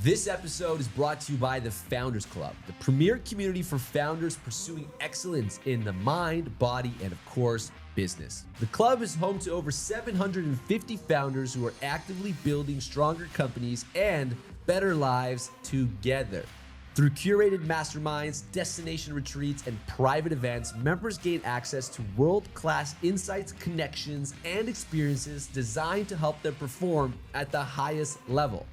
This episode is brought to you by the Founders Club, the premier community for founders pursuing excellence in the mind, body, and of course, business. The club is home to over 750 founders who are actively building stronger companies and better lives together. Through curated masterminds, destination retreats, and private events, members gain access to world-class insights, connections, and experiences designed to help them perform at the highest level.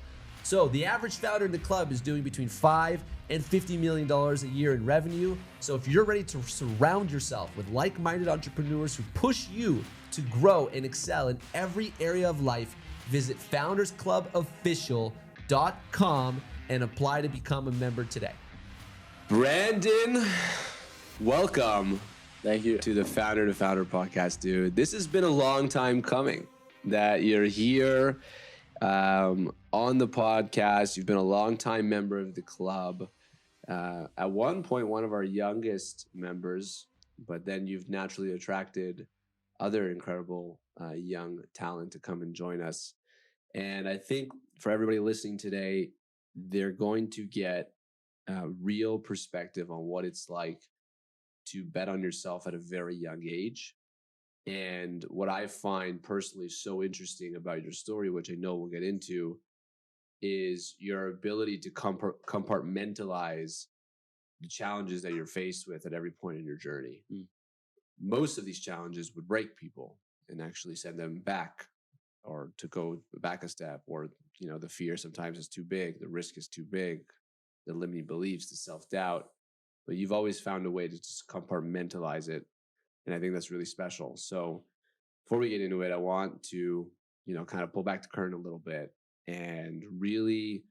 So the average founder in the club is doing between $5 and $50 million a year in revenue. So if you're ready to surround yourself with like-minded entrepreneurs who push you to grow and excel in every area of life, visit foundersclubofficial.com and apply to become a member today. Brandon, welcome. Thank you. To the Founder to Founder podcast, dude. This has been a long time coming that you're here on the podcast. You've been a long time member of the club. At one point, one of our youngest members, but then you've naturally attracted other incredible young talent to come and join us. And I think for everybody listening today, they're going to get a real perspective on what it's like to bet on yourself at a very young age. And what I find personally so interesting about your story, which I know we'll get into, is your ability to compartmentalize the challenges that you're faced with at every point in your journey. Most of these challenges would break people and actually send them back, or to go back a step, or the fear sometimes is too big, the risk is too big, the limiting beliefs, the self-doubt. But you've always found a way to just compartmentalize it. And I think that's really special. So before we get into it, I want to, kind of pull back the curtain a little bit and really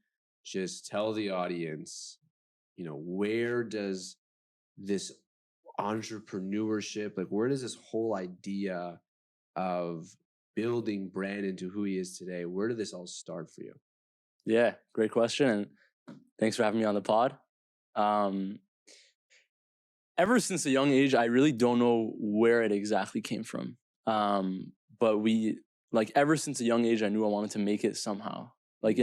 just tell the audience, where does this entrepreneurship, where does this whole idea of building Brand into who he is today, where did this all start for you? Yeah, great question. And thanks for having me on the pod. Ever since a young age, I really don't know where it exactly came from. But ever since a young age, I knew I wanted to make it somehow. I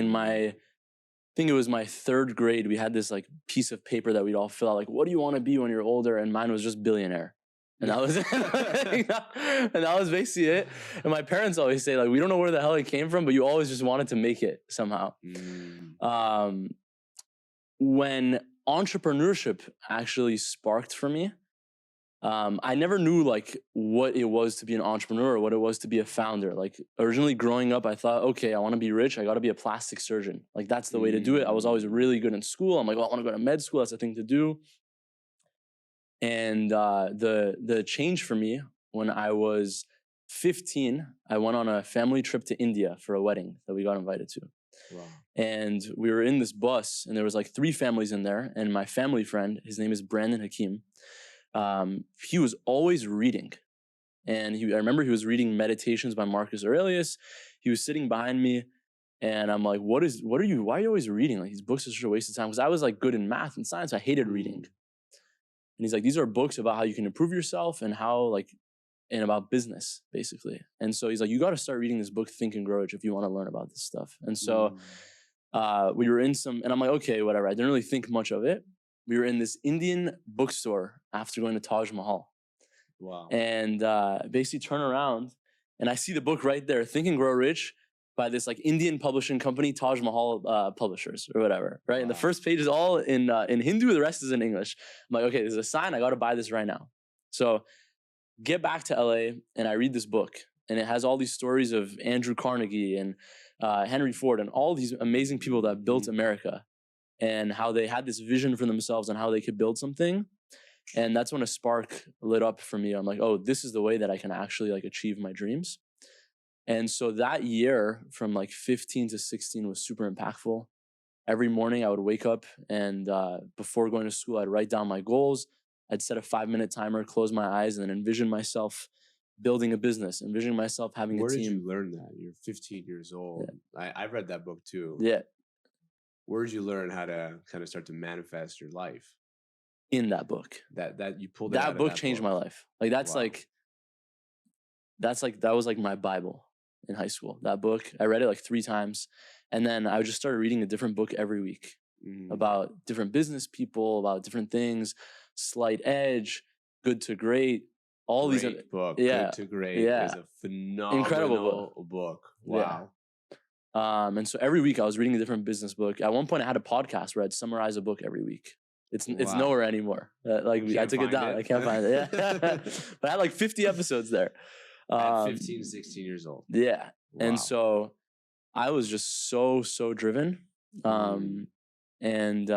think it was my third grade, we had this piece of paper that we'd all fill out, what do you want to be when you're older? And mine was just billionaire. And that was basically it. And my parents always say, we don't know where the hell it came from, but you always just wanted to make it somehow. When entrepreneurship actually sparked for me, I never knew what it was to be an entrepreneur or what it was to be a founder. Originally growing up, I thought, okay, I want to be rich. I got to be a plastic surgeon. That's the way to do it. I was always really good in school. I'm I want to go to med school. That's the thing to do. And the change for me, when I was 15, I went on a family trip to India for a wedding that we got invited to. Wow. And we were in this bus, and there was 3 families in there. And my family friend, his name is Brandon Hakeem, he was always reading. And I remember he was reading Meditations by Marcus Aurelius. He was sitting behind me, and I'm like, why are you always reading? These books are such a waste of time. Because I was good in math and science. I hated reading. And he's like, these are books about how you can improve yourself and how and about business, basically. And so he's like, you got to start reading this book, Think and Grow Rich, if you want to learn about this stuff. And so we were in and I'm like, okay, whatever. I didn't really think much of it. We were in this Indian bookstore after going to Taj Mahal. Wow. And basically turn around and I see the book right there, Think and Grow Rich, by this Indian publishing company, Taj Mahal Publishers or whatever, right? Wow. And the first page is all in Hindu, the rest is in English. I'm like, okay, there's a sign, I got to buy this right now. So get back to LA and I read this book, and it has all these stories of Andrew Carnegie and Henry Ford and all these amazing people that built America and how they had this vision for themselves and how they could build something. And that's when a spark lit up for me. I'm like, oh, this is the way that I can actually achieve my dreams. And so that year from 15 to 16 was super impactful. Every morning I would wake up and before going to school, I'd write down my goals. I'd set a 5-minute timer, close my eyes, and then envision myself building a business, envisioning myself having a team. Where did you learn that? You're 15 years old. Yeah. I've read that book too. Yeah. Where did you learn how to kind of start to manifest your life? In that book. That you pulled that book changed my life. That was my Bible. in high school. That book, I read it like 3 times. And then I just started reading a different book every week about different business people, about different things, Slight Edge, Good to Great, all Great these book. Yeah. Good to Great Yeah. is a phenomenal Incredible book. Yeah. Wow. And so every week I was reading a different business book. At one point I had a podcast where I'd summarize a book every week. It's Wow. nowhere anymore. I Can't took it find down. it? I can't find it. Yeah. But I had like 50 episodes there. At 15, 16 years old. Yeah. Wow. And so I was just so driven. And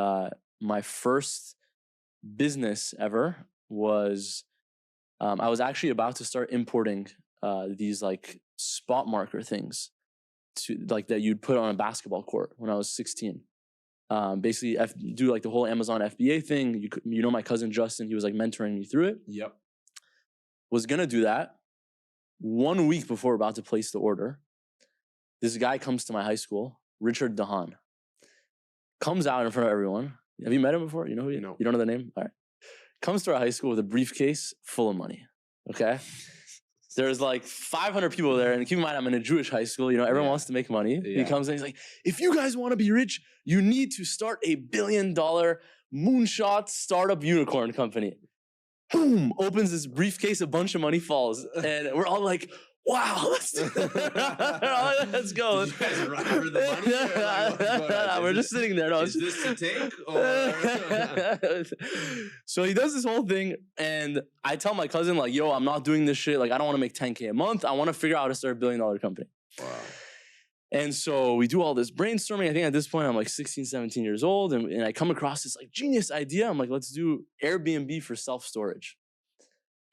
my first business ever was I was actually about to start importing these like spot marker things to like that you'd put on a basketball court when I was 16. Basically do like the whole Amazon FBA thing. You know my cousin Justin, he was like mentoring me through it. Yep. Was gonna do that. 1 week before we're about to place the order, this guy comes to my high school, Richard Dahan. Comes out in front of everyone. Have you met him before? You know who he is? No. You don't know the name? All right. Comes to our high school with a briefcase full of money. Okay? There's like 500 people there. And keep in mind, I'm in a Jewish high school. You know, everyone wants to make money. Yeah. He comes in, he's like, if you guys want to be rich, you need to start $1 billion moonshot startup unicorn company. Boom! Opens this briefcase, a bunch of money falls. And we're all like, wow, let's do it. Let's go. Did you guys run for the money? Like, what's going on? We're just sitting there. No, Is this to take? Or? So he does this whole thing, and I tell my cousin, like, yo, I'm not doing this shit. Like, I don't want to make 10K a month. I want to figure out how to start $1 billion company. Wow. And so we do all this brainstorming. I think at this point, I'm like 16, 17 years old, and I come across this like genius idea. I'm like, let's do Airbnb for self-storage.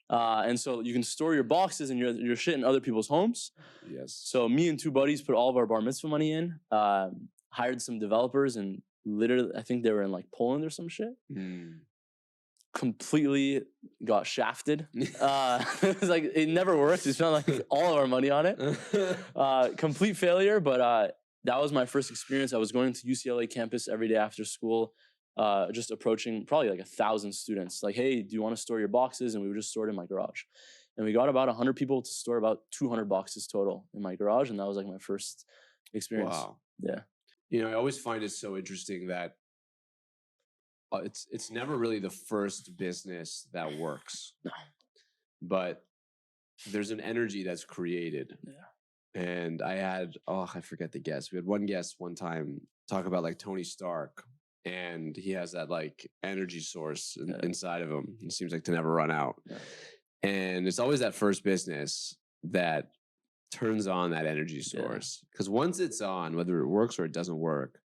And so you can store your boxes and your shit in other people's homes. Yes. So me and 2 buddies put all of our bar mitzvah money in, hired some developers, and literally, I think they were in like Poland or some shit. Completely got shafted. It was like, it never worked. We spent like all of our money on it. Complete failure, but that was my first experience. I was going to UCLA campus every day after school. Just approaching probably like 1,000 students. Like, hey, do you want to store your boxes? And we would just store it in my garage. And we got about 100 people to store about 200 boxes total in my garage. And that was like my first experience. Wow. Yeah. You know, I always find it so interesting that it's never really the first business that works. No. But there's an energy that's created. Yeah. And I forget the guest. We had one guest one time talk about like Tony Stark. And he has that like energy source inside of him. It seems like to never run out. Yeah. And it's always that first business that turns on that energy source. Because once it's on, whether it works or it doesn't work,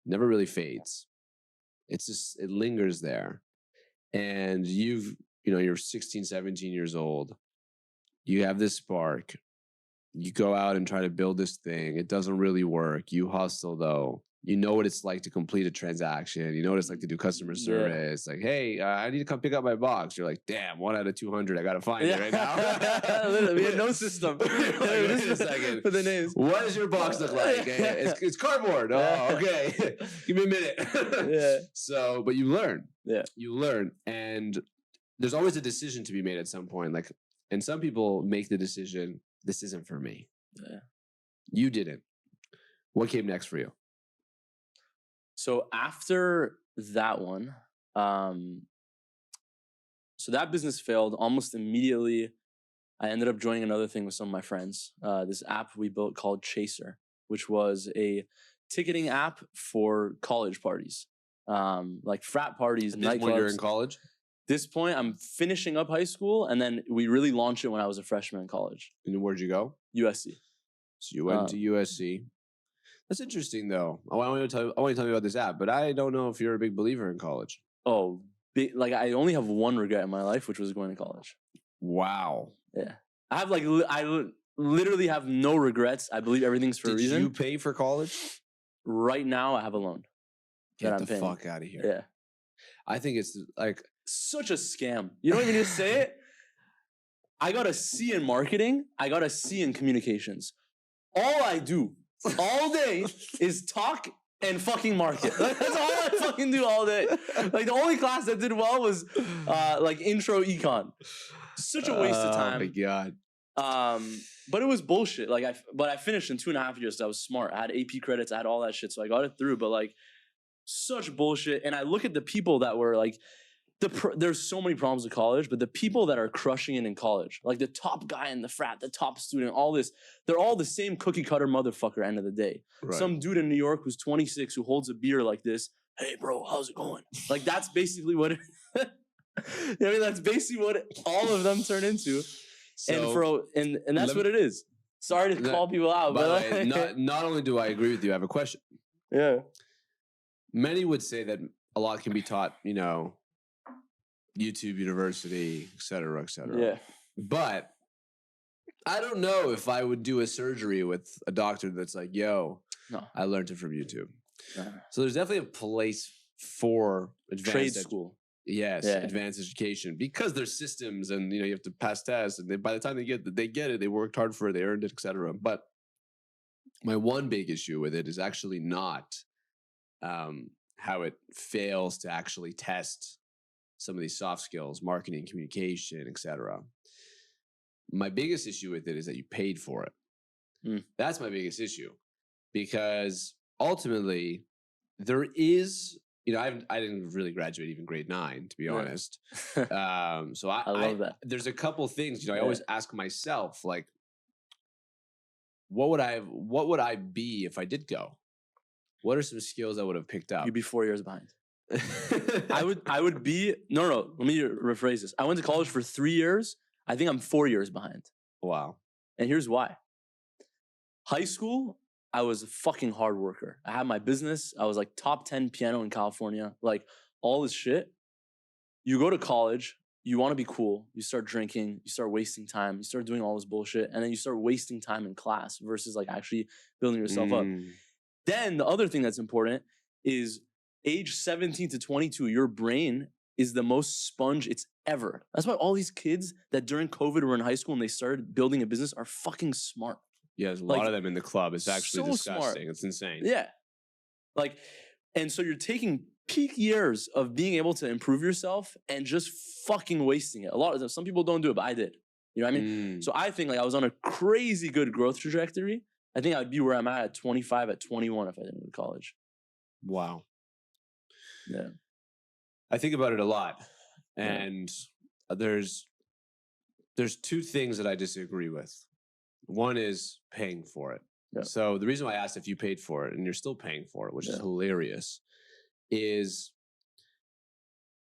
it never really fades. It's just, it lingers there. And you're 16, 17 years old. You have this spark. You go out and try to build this thing. It doesn't really work. You hustle though. You know what it's like to complete a transaction. You know what it's like to do customer service. Like, hey, I need to come pick up my box. You're like, damn, 1 out of 200. I got to find it right now. We had no system. Wait a second. For the names. What does your box look like? It's cardboard. Oh, okay. Give me a minute. Yeah. So, but you learn. Yeah. You learn. And there's always a decision to be made at some point. Like, and some people make the decision, this isn't for me. Yeah. You didn't. What came next for you? So after that one, so that business failed almost immediately. I ended up joining another thing with some of my friends. This app we built called Chaser, which was a ticketing app for college parties, like frat parties, nightclubs. When you're in college? This point, I'm finishing up high school, and then we really launched it when I was a freshman in college. And where'd you go? USC. So you went to USC. That's interesting, though. I want you to tell me about this app, but I don't know if you're a big believer in college. Oh, like I only have one regret in my life, which was going to college. Wow. Yeah, I have I literally have no regrets. I believe everything's for a reason. Did you pay for college? Right now, I have a loan. Get the fuck out of here. Yeah, I think it's like such a scam. You don't even need to say it. I got a C in marketing. I got a C in communications. All I do all day is talk and fucking market. That's all I fucking do all day. Like the only class that did well was like intro econ. Such a waste of time. Oh my God. But it was bullshit. Like but I finished in 2.5 years. So I was smart. I had AP credits. I had all that shit. So I got it through. But like, such bullshit. And I look at the people that were like, there's so many problems with college, but the people that are crushing it in college, like the top guy in the frat, the top student, all this, they're all the same cookie cutter motherfucker. End of the day, Right. Some dude in New York who's 26 who holds a beer like this. Hey, bro, how's it going? Like that's basically what. That's basically what all of them turn into. So, and that's what it is. Sorry to call people out, by but the way, not only do I agree with you, I have a question. yeah. Many would say that a lot can be taught, YouTube University, et cetera, et cetera. Yeah. But I don't know if I would do a surgery with a doctor that's like, yo, No. I learned it from YouTube. So there's definitely a place for Trade school. Yes, Yeah. advanced education, because there's systems and you have to pass tests, and by the time they get it, they worked hard for it, they earned it, etc. But my one big issue with it is actually not how it fails to actually test some of these soft skills, marketing, communication, etc. My biggest issue with it is that you paid for it. That's my biggest issue, because ultimately there is, I didn't really graduate even grade 9, to be honest. So I love that. There's a couple things, I always ask myself, like, what would I be if I did go? What are some skills I would have picked up? You'd be 4 years behind. I would be no. Let me rephrase this. I went to college for 3 years. I think I'm 4 years behind. Wow. And here's why. High school, I was a fucking hard worker. I had my business. I was like top 10 piano in California. Like all this shit. You go to college, you want to be cool. You start drinking, you start wasting time, you start doing all this bullshit, and then you start wasting time in class versus like actually building yourself up. Then the other thing that's important is age 17 to 22, your brain is the most sponge it's ever. That's why all these kids that during COVID were in high school and they started building a business are fucking smart. Yeah, there's a lot of them in the club. It's actually so disgusting. Smart. It's insane. Yeah. Like, and so you're taking peak years of being able to improve yourself and just fucking wasting it. Some people don't do it, but I did. You know what I mean? So I think like I was on a crazy good growth trajectory. I think I'd be where I'm at 25, at 21 if I didn't go to college. Wow. Yeah. I think about it a lot. And there's two things that I disagree with. One is paying for it. Yeah. So the reason why I asked if you paid for it, and you're still paying for it, which is hilarious, is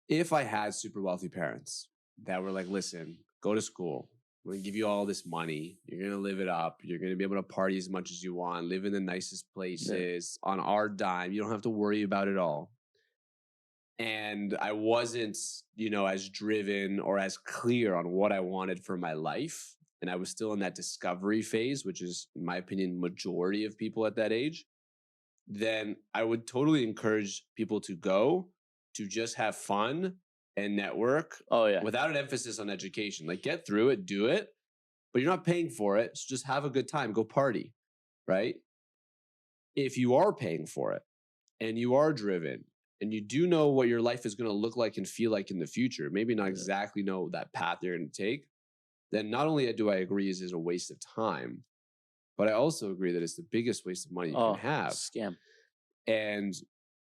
if I had super wealthy parents that were like, listen, go to school. We're going to give you all this money. You're going to live it up. You're going to be able to party as much as you want, live in the nicest places on our dime. You don't have to worry about it all. And I wasn't, as driven or as clear on what I wanted for my life. And I was still in that discovery phase, which is, in my opinion, majority of people at that age. Then I would totally encourage people to go to just have fun and network. Oh, yeah. Without an emphasis on education. Like, get through it, do it, but you're not paying for it. So just have a good time, go party, right? If you are paying for it and you are driven and you do know what your life is going to look like and feel like in the future, maybe not exactly know that path you're going to take, then not only do I agree is a waste of time, but I also agree that it's the biggest waste of money you can have. Scam. And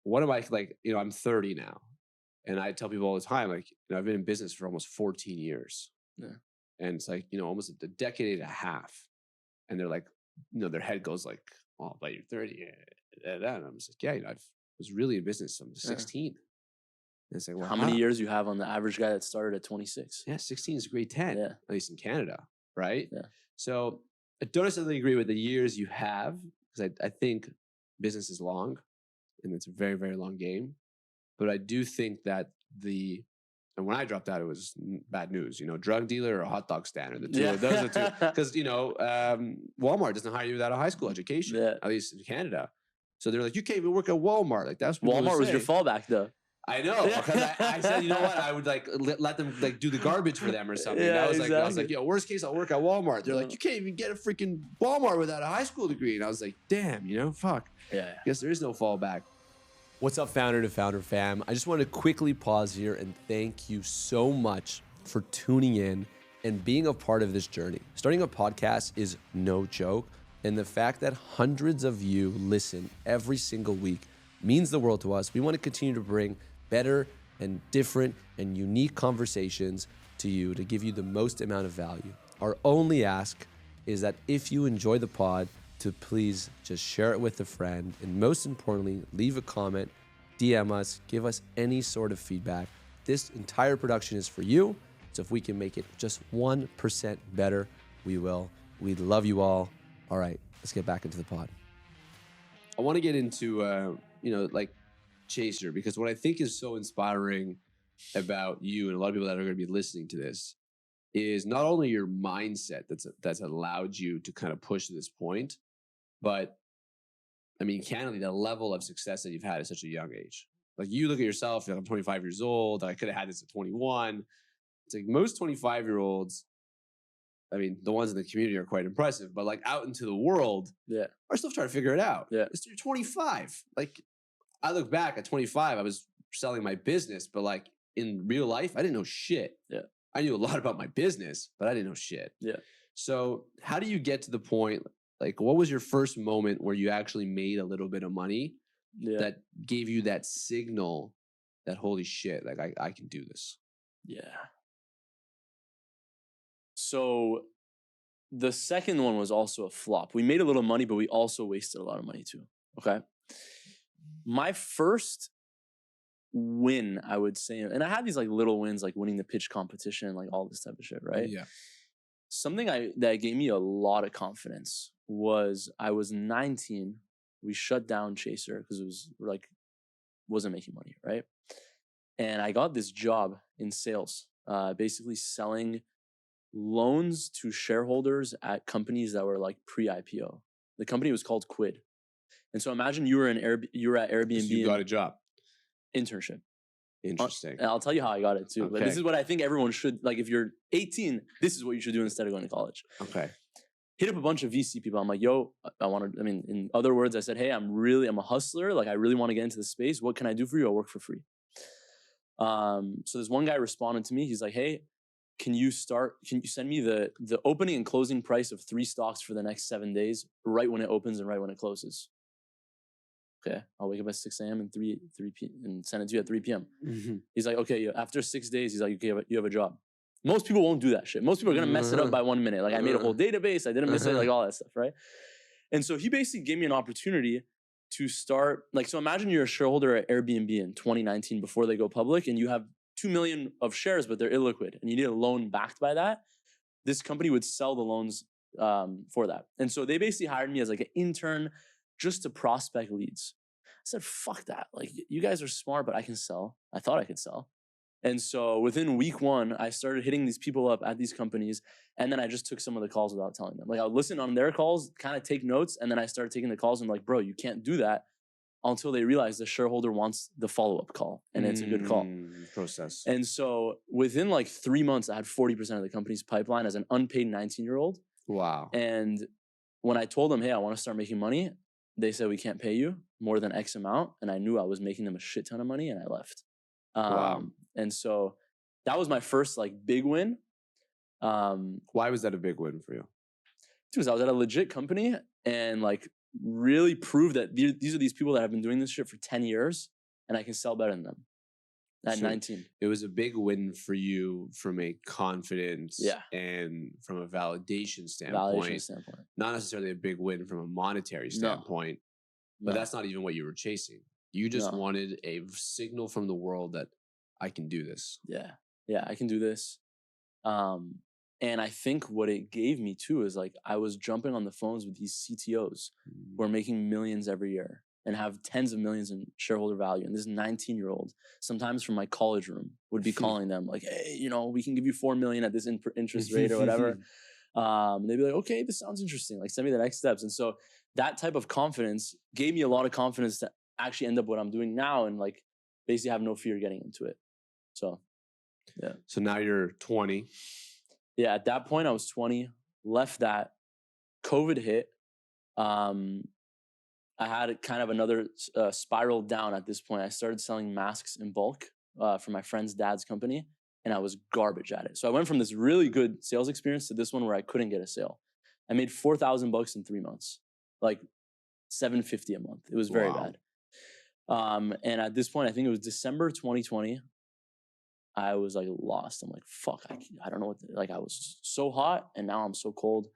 what am I like, I'm 30 now. And I tell people all the time, like, I've been in business for almost 14 years. Yeah. And it's like, almost a decade and a half. And they're like, their head goes like, oh, but you're 30. And I'm just like, I was really in business from 16. And it's like, well, how many years you have on the average guy that started at 26? Yeah, 16 is grade 10, at least in Canada, right? Yeah. So I don't necessarily agree with the years you have, because I think business is long and it's a very, very long game. But I do think that and when I dropped out, it was bad news, drug dealer or hot dog stand, the two of those are two. Because, Walmart doesn't hire you without a high school education, at least in Canada. So they're like, you can't even work at Walmart. Like, that's what Walmart was your fallback, though. I know, because I said, you know what? I would like let them like do the garbage for them or something. I was like, worst case, I'll work at Walmart. They're like, you can't even get a freaking Walmart without a high school degree. And I was like, damn, fuck. Yeah. Guess there is no fallback. What's up, founder to founder fam? I just want to quickly pause here and thank you so much for tuning in and being a part of this journey. Starting a podcast is no joke. And the fact that hundreds of you listen every single week means the world to us. We want to continue to bring better and different and unique conversations to you to give you the most amount of value. Our only ask is that if you enjoy the pod, to please just share it with a friend. And most importantly, leave a comment, DM us, give us any sort of feedback. This entire production is for you. So if we can make it just 1% better, we will. We love you all. All right, let's get back into the pod. I want to get into, like Chaser, because what I think is so inspiring about you and a lot of people that are going to be listening to this is not only your mindset that's allowed you to kind of push to this point, but I mean, candidly, the level of success that you've had at such a young age. Like you look at yourself, I'm 25 years old. I could have had this at 21. It's like most 25-year-olds, I mean, the ones in the community are quite impressive, but like out into the world, are still trying to figure it out. Yeah. You're 25. Like I look back at 25, I was selling my business, but like in real life, I didn't know shit. Yeah. I knew a lot about my business, but I didn't know shit. Yeah. So how do you get to the point, like what was your first moment where you actually made a little bit of money that gave you that signal that holy shit, like I can do this? Yeah. So the second one was also a flop. We made a little money, but we also wasted a lot of money too. Okay. My first win, I would say, and I had these like little wins, like winning the pitch competition, like all this type of shit, right? Yeah. Something that gave me a lot of confidence was I was 19. We shut down Chaser because it was like wasn't making money, right? And I got this job in sales, basically selling loans to shareholders at companies that were like pre-IPO. The company was called Quid. And so imagine you were at Airbnb. So you got a job. Internship. Interesting. And I'll tell you how I got it too. Okay. But this is what I think everyone should, like if you're 18, this is what you should do instead of going to college. Okay. Hit up a bunch of VC people. I'm like, yo, in other words, I said, hey, I'm a hustler. Like I really want to get into the space. What can I do for you? I'll work for free. So this one guy responded to me. He's like, hey, can you send me the opening and closing price of 3 stocks for the next 7 days, right when it opens and right when it closes? Okay, I'll wake up at 6 a.m. and 3 p.m. and send it to you at 3 p.m. Mm-hmm. He's like, okay, after 6 days, he's like, okay, you have a job. Most people won't do that shit. Most people are gonna mess it up by 1 minute. Like I made a whole database, I didn't miss it, like all that stuff, right? And so he basically gave me an opportunity to start, like, so imagine you're a shareholder at Airbnb in 2019 before they go public, and you have 2 million of shares, but they're illiquid, and you need a loan backed by that. This company would sell the loans for that. And so they basically hired me as like an intern just to prospect leads. I said, fuck that. Like, you guys are smart, but I can sell. I thought I could sell. And so within week 1, I started hitting these people up at these companies. And then I just took some of the calls without telling them. Like I would listen on their calls, kind of take notes. And then I started taking the calls and like, bro, you can't do that until they realize the shareholder wants the follow-up call. And it's a good call. Process. And so within like 3 months, I had 40% of the company's pipeline as an unpaid 19-year-old. Wow. And when I told them, hey, I want to start making money, they said, we can't pay you more than X amount. And I knew I was making them a shit ton of money, and I left. Wow. And so that was my first like big win. Why was that a big win for you? Because I was at a legit company and like really proved that these are these people that have been doing this shit for 10 years and I can sell better than them at 19. It was a big win for you from a confidence and from a validation standpoint. Not necessarily a big win from a monetary standpoint, but that's not even what you were chasing. You just wanted a signal from the world that I can do this. Yeah, I can do this. And I think what it gave me too is like I was jumping on the phones with these CTOs who are making millions every year and have tens of millions in shareholder value. And this 19-year-old, sometimes from my college room, would be calling them like, hey, we can give you 4 million at this interest rate or whatever. And they'd be like, okay, this sounds interesting. Like send me the next steps. And so that type of confidence gave me a lot of confidence to actually end up what I'm doing now and like basically have no fear getting into it. So, yeah. So now you're 20. Yeah, at that point I was 20, left that, COVID hit. I had kind of another spiral down at this point. I started selling masks in bulk for my friend's dad's company. and I was garbage at it. So I went from this really good sales experience to this one where I couldn't get a sale. I made $4,000 in 3 months, like $750 a month. It was very bad. And at this point, I think it was December 2020. I was like lost. I'm like, fuck, I don't know what, like I was so hot and now I'm so cold.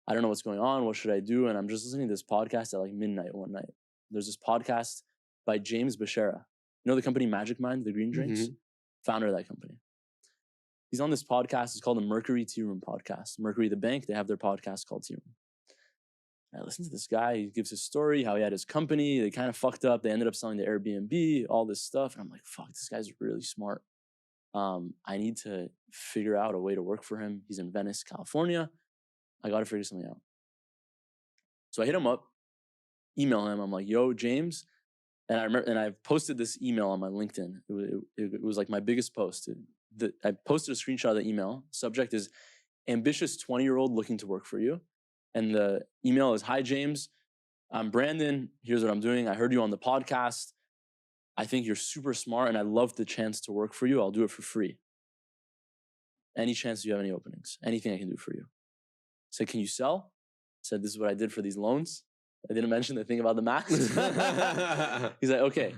I don't know what's going on. What should I do? And I'm just listening to this podcast at like midnight one night. There's this podcast by James Bashara. You know the company Magic Mind, the green drinks? Founder of that company. He's on this podcast. It's called the Mercury Tea Room podcast. Mercury, the bank, they have their podcast called Tea Room. I listened to this guy. He gives his story, how he had his company. They kind of fucked up. They ended up selling the Airbnb, all this stuff. And I'm like, fuck, this guy's really smart. I need to figure out a way to work for him. He's in Venice, California. I got to figure something out. So I hit him up, email him. I'm like, yo, James. And I remember, and I posted this email on my LinkedIn. It was like my biggest post. I posted a screenshot of the email. Subject is ambitious 20-year-old looking to work for you. And the email is, hi, James. I'm Brandon. Here's what I'm doing. I heard you on the podcast. I think you're super smart and I love the chance to work for you. I'll do it for free. Any chance you have any openings? Anything I can do for you? I said, can you sell? I said, this is what I did for these loans. I didn't mention the thing about the max. He's like, okay.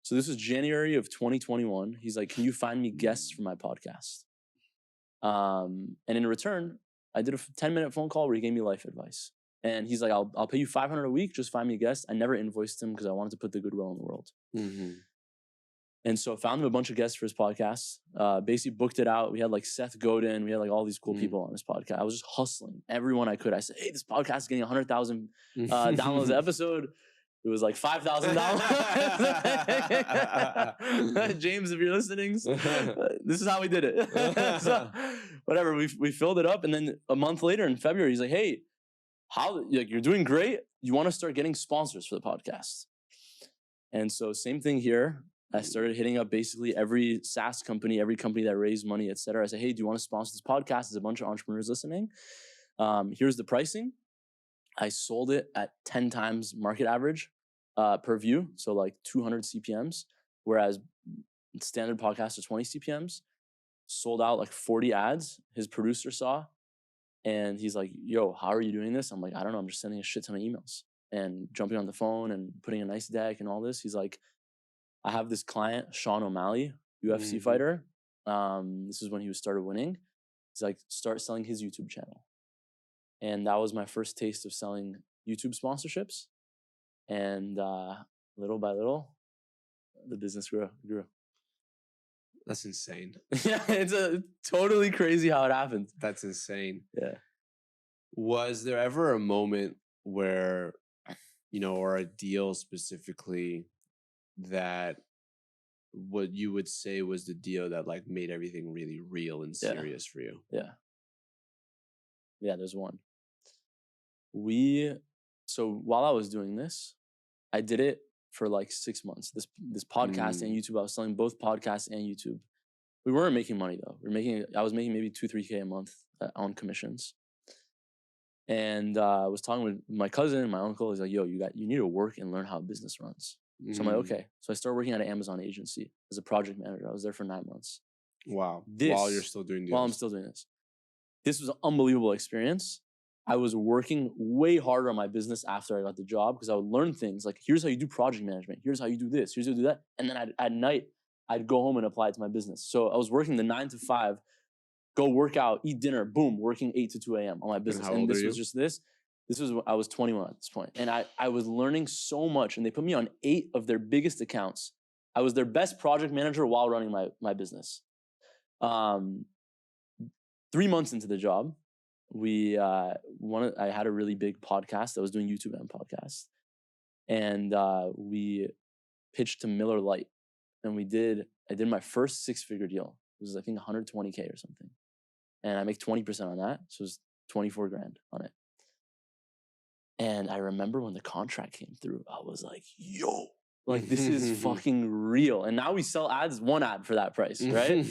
So this was January of 2021. He's like, can you find me guests for my podcast? And in return, I did a 10-minute phone call where he gave me life advice. And he's like, I'll pay you $500 a week. Just find me a guest. I never invoiced him because I wanted to put the goodwill in the world. And so I found him a bunch of guests for his podcast. Basically booked it out. We had like Seth Godin. We had like all these cool people on his podcast. I was just hustling everyone I could. I said, hey, this podcast is getting 100,000 downloads an episode. It was like $5,000. James, if you're listening, this is how we did it. So, whatever, we filled it up. And then a month later in February, he's like, hey, you're doing great. You want to start getting sponsors for the podcast. And so same thing here. I started hitting up basically every SaaS company, every company that raised money, et cetera. I said, hey, do you want to sponsor this podcast? There's a bunch of entrepreneurs listening. Here's the pricing. I sold it at 10 times market average per view. So like 200 CPMs, whereas standard podcasts are 20 CPMs. Sold out like 40 ads. His producer saw. And he's like, yo, how are you doing this? I'm like, I don't know. I'm just sending a shit ton of emails and jumping on the phone and putting a nice deck and all this. He's like, I have this client, Sean O'Malley, UFC fighter. This is when he started winning. He's like, start selling his YouTube channel. And that was my first taste of selling YouTube sponsorships. And little by little, the business grew. That's insane. Yeah, it's totally crazy how it happened. That's insane. Yeah. Was there ever a moment where, or a deal specifically that what you would say was the deal that like made everything really real and serious for you? Yeah, there's one. So while I was doing this, I did it for like 6 months. This podcast and YouTube, I was selling both podcasts and YouTube. We weren't making money though. I was making maybe 2-3K a month on commissions. And I was talking with my cousin and my uncle. He's like, yo, you need to work and learn how a business runs. So I'm like, okay. So I started working at an Amazon agency as a project manager. I was there for 9 months. Wow. While you're still doing this. While I'm still doing this. This was an unbelievable experience. I was working way harder on my business after I got the job because I would learn things like, here's how you do project management. Here's how you do this. Here's how you do that. And then at night, I'd go home and apply it to my business. So I was working the 9 to 5, go work out, eat dinner, boom, working 8 to 2 a.m. on my business. And this was just this. I was 21 at this point. And I was learning so much. And they put me on 8 of their biggest accounts. I was their best project manager while running my business. 3 months into the job, I had a really big podcast. I was doing YouTube and podcast. And we pitched to Miller Lite. And I did my first 6-figure deal. It was, I think, 120K or something. And I make 20% on that. So it was 24 grand on it. And I remember when the contract came through, I was like, yo, like this is fucking real. And now we sell ads, 1 ad for that price, right?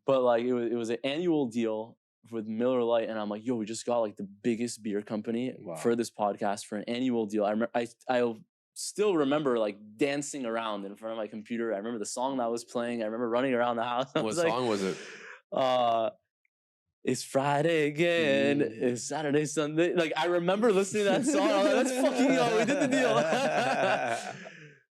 But like it was an annual deal with Miller Lite. And I'm like, yo, we just got like the biggest beer company for this podcast for an annual deal. I remember I'll still remember like dancing around in front of my computer. I remember the song that was playing. I remember running around the house. What song was it? It's Friday again. It's Saturday, Sunday. Like I remember listening to that song. I was like, let's fucking go. We did the deal.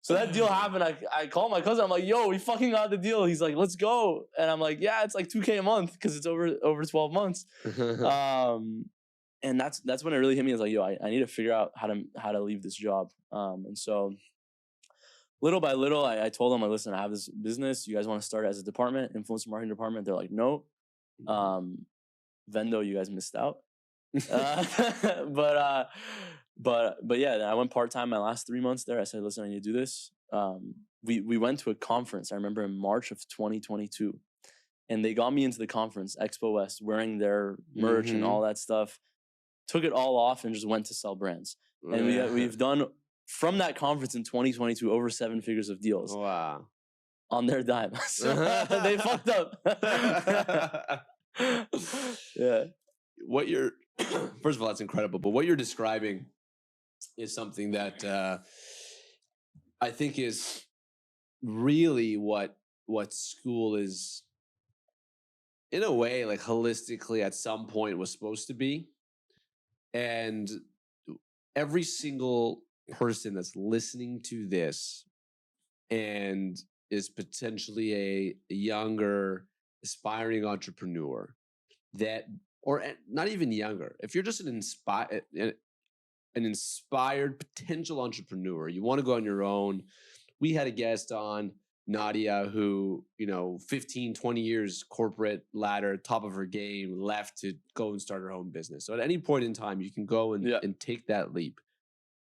So that deal happened. I called my cousin. I'm like, yo, we fucking got the deal. He's like, let's go. And I'm like, yeah, it's like $2,000 a month because it's over 12 months. And that's when it really hit me. I was like, yo, I need to figure out how to leave this job. And so little by little, I told them, like, listen, I have this business. You guys want to start as a department, influencer marketing department? They're like, no. Vendo, you guys missed out. But yeah, I went part-time my last 3 months there. I said, listen, I need to do this. We went to a conference, I remember in March of 2022. And they got me into the conference, Expo West, wearing their merch and all that stuff. Took it all off and just went to sell brands. And we've done, from that conference in 2022, over 7 figures of deals. Wow. On their dime. So they fucked up. Yeah. What you're, first of all, that's incredible. But what you're describing is something that I think is really what school is, in a way, like holistically at some point was supposed to be. And every single person that's listening to this and is potentially a younger, aspiring entrepreneur that, or not even younger, if you're just an inspired potential entrepreneur, you want to go on your own. We had a guest on, Nadia, who, 15, 20 years corporate ladder, top of her game, left to go and start her own business. So at any point in time, you can go and take that leap.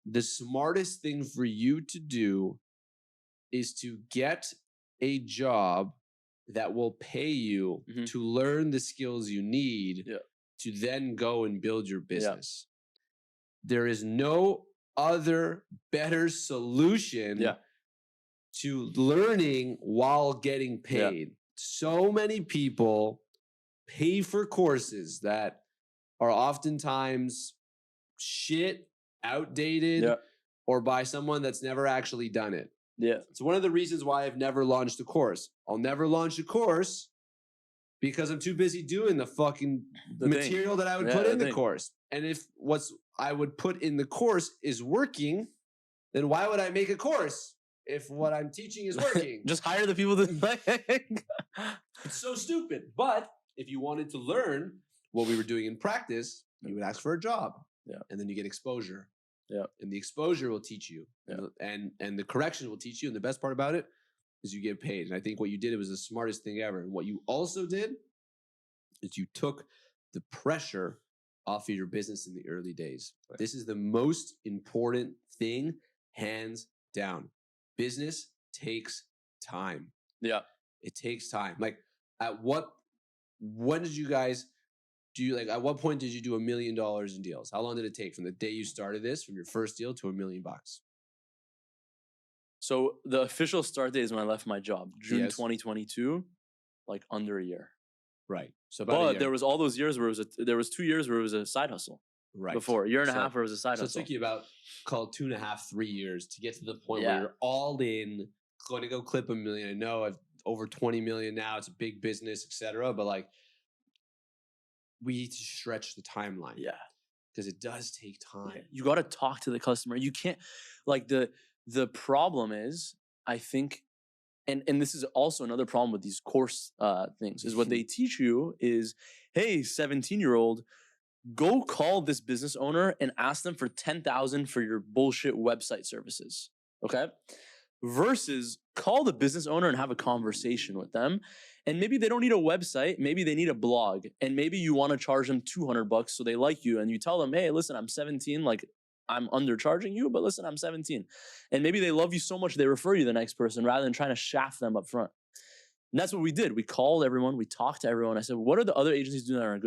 The smartest thing for you to do is to get a job that will pay you to learn the skills you need to then go and build your business. There is no other better solution to learning while getting paid. So many people pay for courses that are oftentimes shit, outdated, or by someone that's never actually done it. Yeah. It's one of the reasons why I've never launched a course. I'll never launch a course because I'm too busy doing the fucking material that I would put in the course. And if I would put in the course is working, then why would I make a course if what I'm teaching is working? Just hire the people that It's so stupid. But if you wanted to learn what we were doing in practice, you would ask for a job. Yeah. And then you get exposure. Yeah. And the exposure will teach you. Yeah. And the correction will teach you. And the best part about it is you get paid. And I think what you did, it was the smartest thing ever. And what you also did is you took the pressure off of your business in the early days. Right. This is the most important thing, hands down. Business takes time. Yeah. It takes time. Like when did you guys at what point did you do $1 million in deals? How long did it take from the day you started this, from your first deal to $1 million? So the official start date is when I left my job, June 2022, like under a year. Right. So but there was all those years where there was 2 years where it was a side hustle. Right. Before a year and a half where it was a side hustle. So it took you about 2.5, 3 years to get to the point where you're all in, going to go clip $1 million. I know I've over 20 million now. It's a big business, etc. But like, we need to stretch the timeline. Yeah. Because it does take time. Yeah. You got to talk to the customer. You can't, like, the problem is, I think, and this is also another problem with these course things, is what they teach you is, hey, 17-year-old, go call this business owner and ask them for $10,000 for your bullshit website services. Okay? Versus call the business owner and have a conversation with them. And maybe they don't need a website. Maybe they need a blog. And maybe you want to charge them $200 so they like you. And you tell them, hey, listen, I'm 17. Like, I'm undercharging you, but listen, I'm 17. And maybe they love you so much they refer you to the next person rather than trying to shaft them up front. And that's what we did. We called everyone. We talked to everyone. I said, what are the other agencies doing that aren't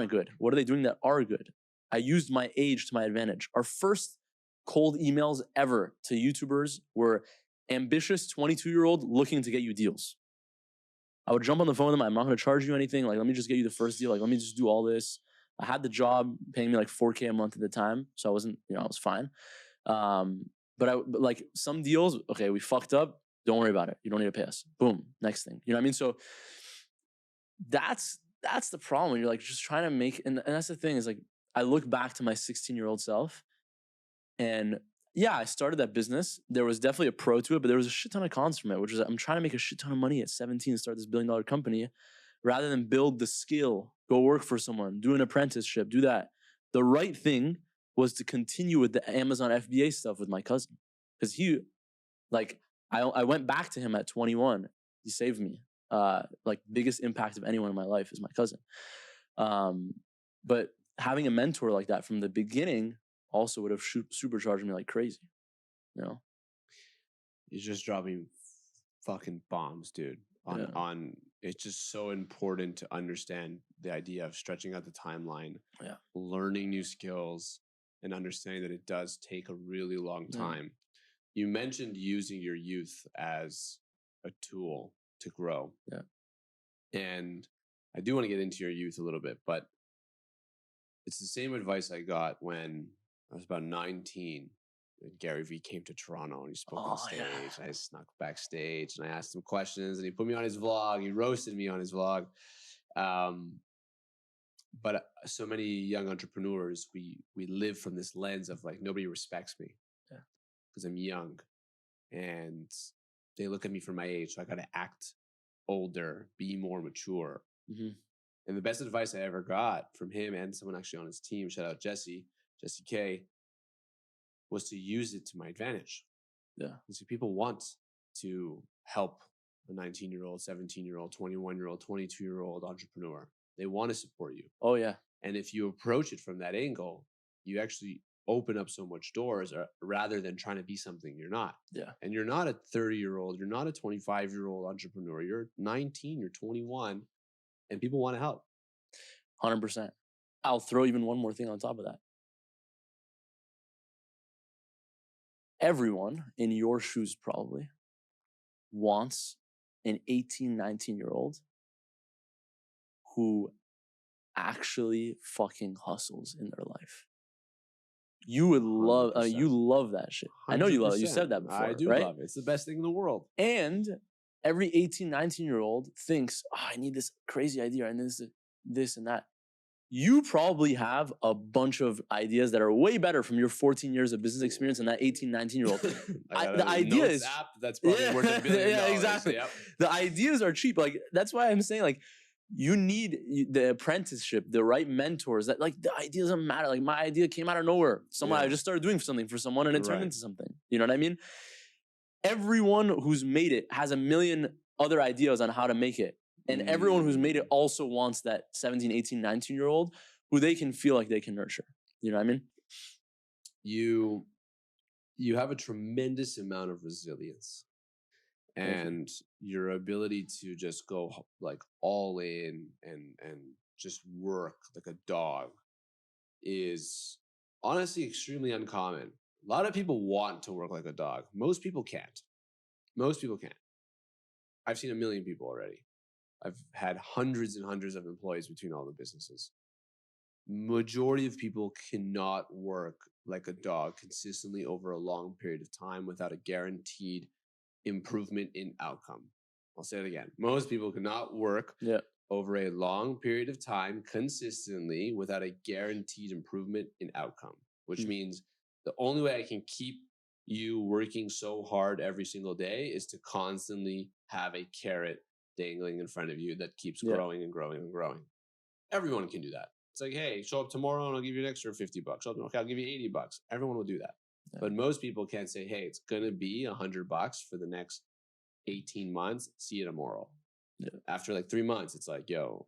good? What are they doing that are good? I used my age to my advantage. Our first cold emails ever to YouTubers were ambitious 22-year-old looking to get you deals. I would jump on the phone with them. I'm not going to charge you anything. Like, let me just get you the first deal. Like, let me just do all this. I had the job paying me like $4,000 a month at the time. So I wasn't, I was fine. But like some deals, okay, we fucked up. Don't worry about it. You don't need to pay us. Boom. Next thing. You know what I mean? So that's the problem. When you're like just trying to make, and that's the thing is like, I look back to my 16-year-old self and yeah, I started that business. There was definitely a pro to it, but there was a shit ton of cons from it, which is I'm trying to make a shit ton of money at 17 and start this $1 billion company rather than build the skill, go work for someone, do an apprenticeship, do that. The right thing was to continue with the Amazon FBA stuff with my cousin. Because he, like, I went back to him at 21. He saved me. Like, biggest impact of anyone in my life is my cousin. But having a mentor like that from the beginning also would have supercharged me like crazy. You know? You're just dropping fucking bombs, dude. On it's just so important to understand the idea of stretching out the timeline, learning new skills, and understanding that it does take a really long time. You mentioned using your youth as a tool to grow. Yeah. And I do want to get into your youth a little bit, but it's the same advice I got when I was about 19. Gary Vee came to Toronto and he spoke on stage. Yeah. I snuck backstage and I asked him questions and he put me on his vlog. He roasted me on his vlog. But so many young entrepreneurs, we live from this lens of like, nobody respects me because I'm young and they look at me for my age. So I got to act older, be more mature. Mm-hmm. And the best advice I ever got from him and someone actually on his team, shout out Jesse K, was to use it to my advantage. Yeah. And so people want to help a 19-year-old, 17-year-old, 21-year-old, 22-year-old entrepreneur. They want to support you. Oh, yeah. And if you approach it from that angle, you actually open up so much doors rather than trying to be something you're not. Yeah. And you're not a 30-year-old. You're not a 25-year-old entrepreneur. You're 19, you're 21, and people want to help. 100%. I'll throw even one more thing on top of that. Everyone in your shoes probably wants an 18, 19-year-old who actually fucking hustles in their life. You would love, you love that shit. 100%. I know you love it. You said that before. I do love it. It's the best thing in the world. And every 18, 19-year-old thinks, I need this crazy idea and this and that. You probably have a bunch of ideas that are way better from your 14 years of business experience than that 18, 19-year-old. The idea is app that's probably worth $1 billion. Yeah, exactly. Yep. The ideas are cheap. Like that's why I'm saying like you need the apprenticeship, the right mentors. That like the idea doesn't matter. Like my idea came out of nowhere. I just started doing something for someone and it turned into something. You know what I mean? Everyone who's made it has a million other ideas on how to make it. And everyone who's made it also wants that 17, 18, 19-year-old who they can feel like they can nurture. You know what I mean? You have a tremendous amount of resilience and your ability to just go like all in and just work like a dog is honestly extremely uncommon. A lot of people want to work like a dog. Most people can't. I've seen 1 million people already. I've had hundreds and hundreds of employees between all the businesses. Majority of people cannot work like a dog consistently over a long period of time without a guaranteed improvement in outcome. I'll say it again. Most people cannot work over a long period of time consistently without a guaranteed improvement in outcome, which means the only way I can keep you working so hard every single day is to constantly have a carrot dangling in front of you that keeps growing and growing and growing. Everyone can do that. It's like, hey, show up tomorrow and I'll give you an extra $50. Okay, I'll give you $80. Everyone will do that. Yeah. But most people can't say, hey, it's going to be $100 for the next 18 months. See you tomorrow. Yeah. After like 3 months, it's like, yo,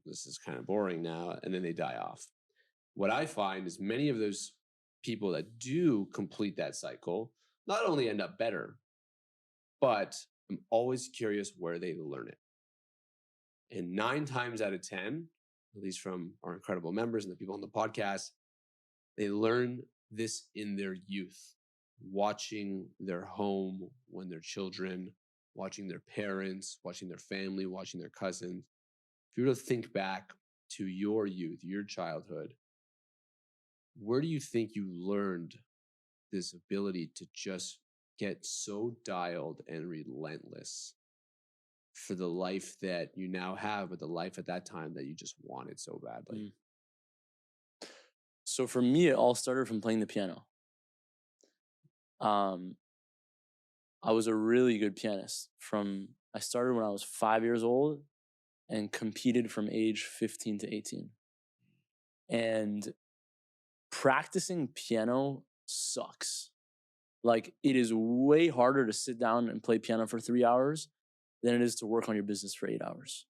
this is kind of boring now. And then they die off. What I find is many of those people that do complete that cycle not only end up better, but I'm always curious where they learn it. And 9 times out of 10, at least from our incredible members and the people on the podcast, they learn this in their youth, watching their home when they're children, watching their parents, watching their family, watching their cousins. If you were to think back to your youth, your childhood, where do you think you learned this ability to just get so dialed and relentless for the life that you now have, but the life at that time that you just wanted so badly? So for me, it all started from playing the piano. I was a really good pianist. I started when I was 5 years old and competed from age 15 to 18. And practicing piano sucks. Like, it is way harder to sit down and play piano for 3 hours than it is to work on your business for 8 hours.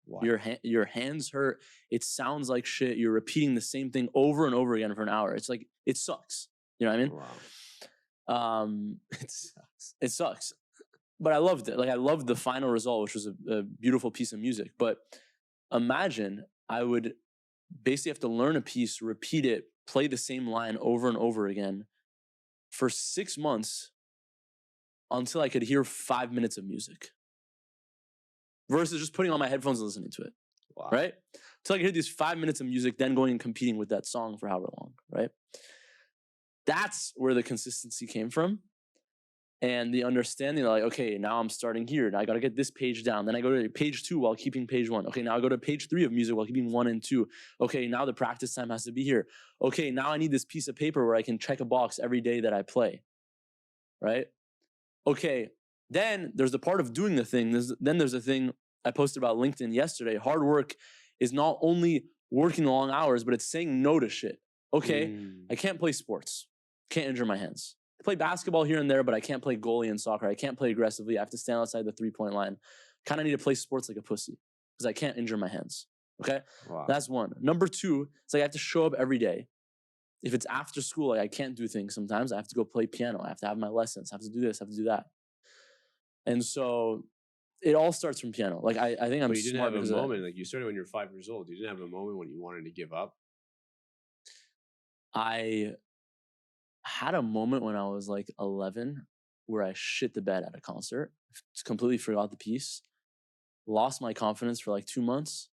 Wow. Your hands hurt. It sounds like shit. You're repeating the same thing over and over again for an hour. It's like, it sucks. You know what I mean? Wow. It sucks. It sucks. But I loved it. Like, I loved the final result, which was a beautiful piece of music. But imagine I would basically have to learn a piece, repeat it, play the same line over and over again for 6 months until I could hear 5 minutes of music. Versus just putting on my headphones and listening to it. Wow. Right? Until I could hear these 5 minutes of music, then going and competing with that song for however long, right? That's where the consistency came from. And the understanding that, like, okay, now I'm starting here. Now I got to get this page down. Then I go to page 2 while keeping page 1. Okay, now I go to page 3 of music while keeping 1 and 2. Okay, now the practice time has to be here. Okay, now I need this piece of paper where I can check a box every day that I play. Right? Okay, then there's the part of doing the thing. Then there's a thing I posted about LinkedIn yesterday. Hard work is not only working long hours, but it's saying no to shit. Okay, I can't play sports. Can't injure my hands. I play basketball here and there, but I can't play goalie in soccer. I can't play aggressively. I have to stand outside the 3-point line. Kind of need to play sports like a pussy because I can't injure my hands. Okay? Wow. That's one. Number 2, it's like I have to show up every day. If it's after school, like I can't do things sometimes. I have to go play piano. I have to have my lessons. I have to do this. I have to do that. And so it all starts from piano. Like, I think I'm But you didn't smart have a because moment, like you started when you were 5 years old. You didn't have a moment when you wanted to give up? I had a moment when I was like 11 where I shit the bed at a concert, completely forgot the piece, lost my confidence for like 2 months,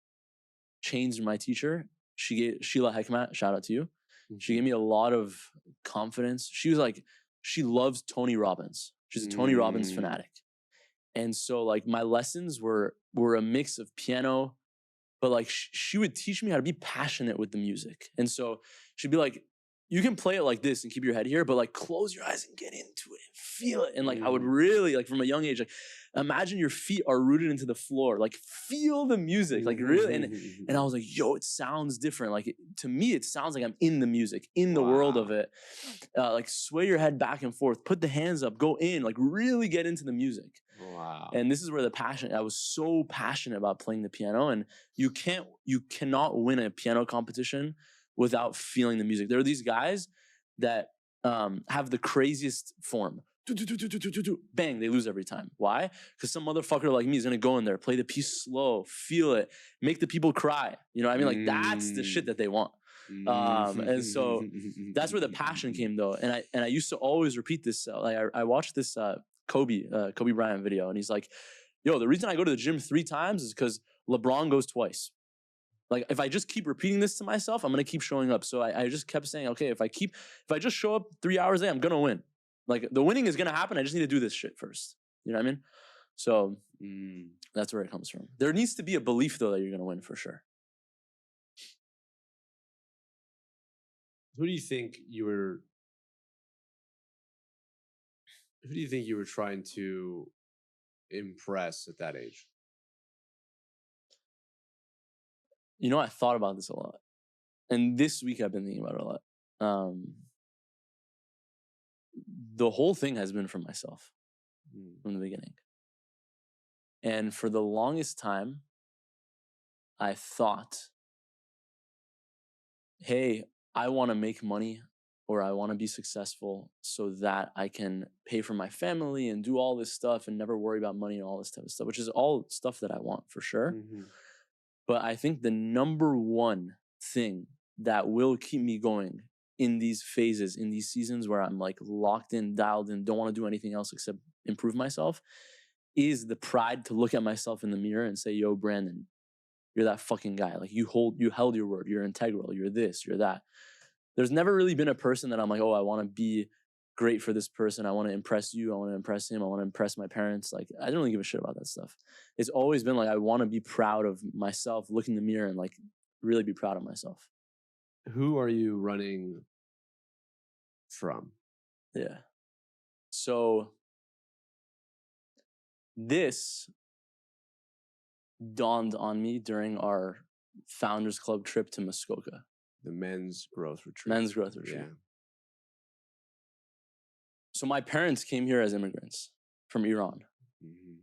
changed my teacher. Sheila Hekmat, shout out to you. She gave me a lot of confidence. She loves Tony Robbins. She's a Tony Robbins fanatic. And so like my lessons were a mix of piano, but like she would teach me how to be passionate with the music. And so she'd be like, you can play it like this and keep your head here, but like close your eyes and get into it and feel it. And like I would really, like, from a young age, like, imagine your feet are rooted into the floor, like feel the music, like really. And I was like, yo, it sounds different. Like to me, it sounds like I'm in the music, in the world of it. Like sway your head back and forth, put the hands up, go in, like really get into the music. Wow. And this is where I was so passionate about playing the piano. And you cannot win a piano competition without feeling the music. There are these guys that have the craziest form. Bang, they lose every time. Why? Because some motherfucker like me is gonna go in there, play the piece slow, feel it, make the people cry. You know what I mean? Like that's the shit that they want. And so that's where the passion came, though. And I used to always repeat this. Like I watched this Kobe Bryant video, and he's like, yo, the reason I go to the gym 3 times is because LeBron goes twice. Like if I just keep repeating this to myself, I'm gonna keep showing up. So I just kept saying, okay, if I just show up 3 hours a day, I'm gonna win. Like the winning is gonna happen. I just need to do this shit first. You know what I mean? So that's where it comes from. There needs to be a belief, though, that you're gonna win for sure. Who do you think you were trying to impress at that age? You know, I thought about this a lot. And this week I've been thinking about it a lot. The whole thing has been for myself from the beginning. And for the longest time, I thought, hey, I want to make money or I want to be successful so that I can pay for my family and do all this stuff and never worry about money and all this type of stuff, which is all stuff that I want for sure. But I think the number one thing that will keep me going in these phases, in these seasons where I'm like locked in, dialed in, don't want to do anything else except improve myself, is the pride to look at myself in the mirror and say, yo, Brandon, you're that fucking guy. Like you held your word. You're integral. You're this, you're that. There's never really been a person that I'm like, oh, I want to be great for this person. I want to impress you. I want to impress him. I want to impress my parents. Like, I don't really give a shit about that stuff. It's always been like, I want to be proud of myself, look in the mirror and like really be proud of myself. Who are you running from? Yeah. So this dawned on me during our Founders Club trip to Muskoka. The men's growth retreat. Men's growth retreat. Yeah. So my parents came here as immigrants from Iran. Mm-hmm.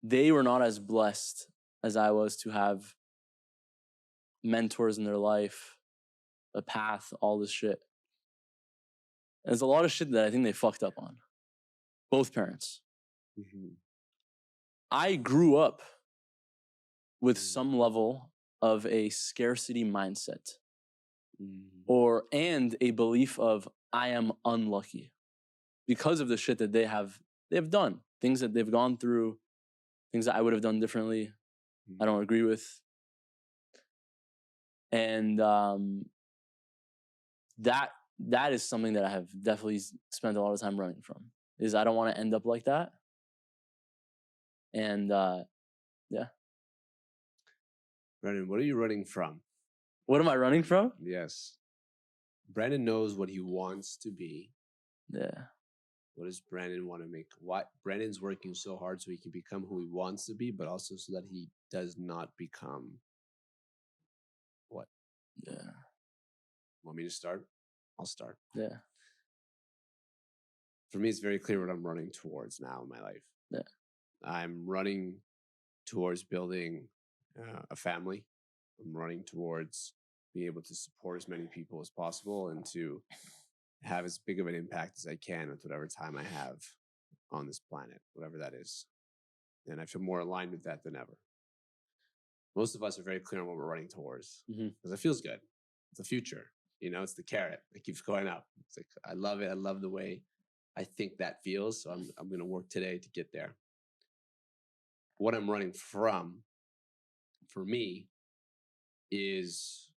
They were not as blessed as I was to have mentors in their life, a path, all this shit. There's a lot of shit that I think they fucked up on. Both parents. Mm-hmm. I grew up with some level of a scarcity mindset and a belief of I am unlucky because of the shit that they've done, things that they've gone through, things that I would have done differently. I don't agree with. And that is something that I have definitely spent a lot of time running from, is I don't want to end up like that. And yeah. Brandon, what are you running from? What am I running from? Yes. Brandon knows what he wants to be. Yeah. What does Brandon want to make? Why Brandon's working so hard so he can become who he wants to be, but also so that he does not become what? Yeah. Want me to start? I'll start. Yeah. For me, it's very clear what I'm running towards now in my life. Yeah. I'm running towards building a family. I'm running towards being able to support as many people as possible and to have as big of an impact as I can with whatever time I have on this planet, whatever that is. And I feel more aligned with that than ever. Most of us are very clear on what we're running towards because it feels good. It's the future. You know, it's the carrot that keeps going up. It's like, I love it. I love the way I think that feels. So I'm going to work today to get there. What I'm running from, for me, is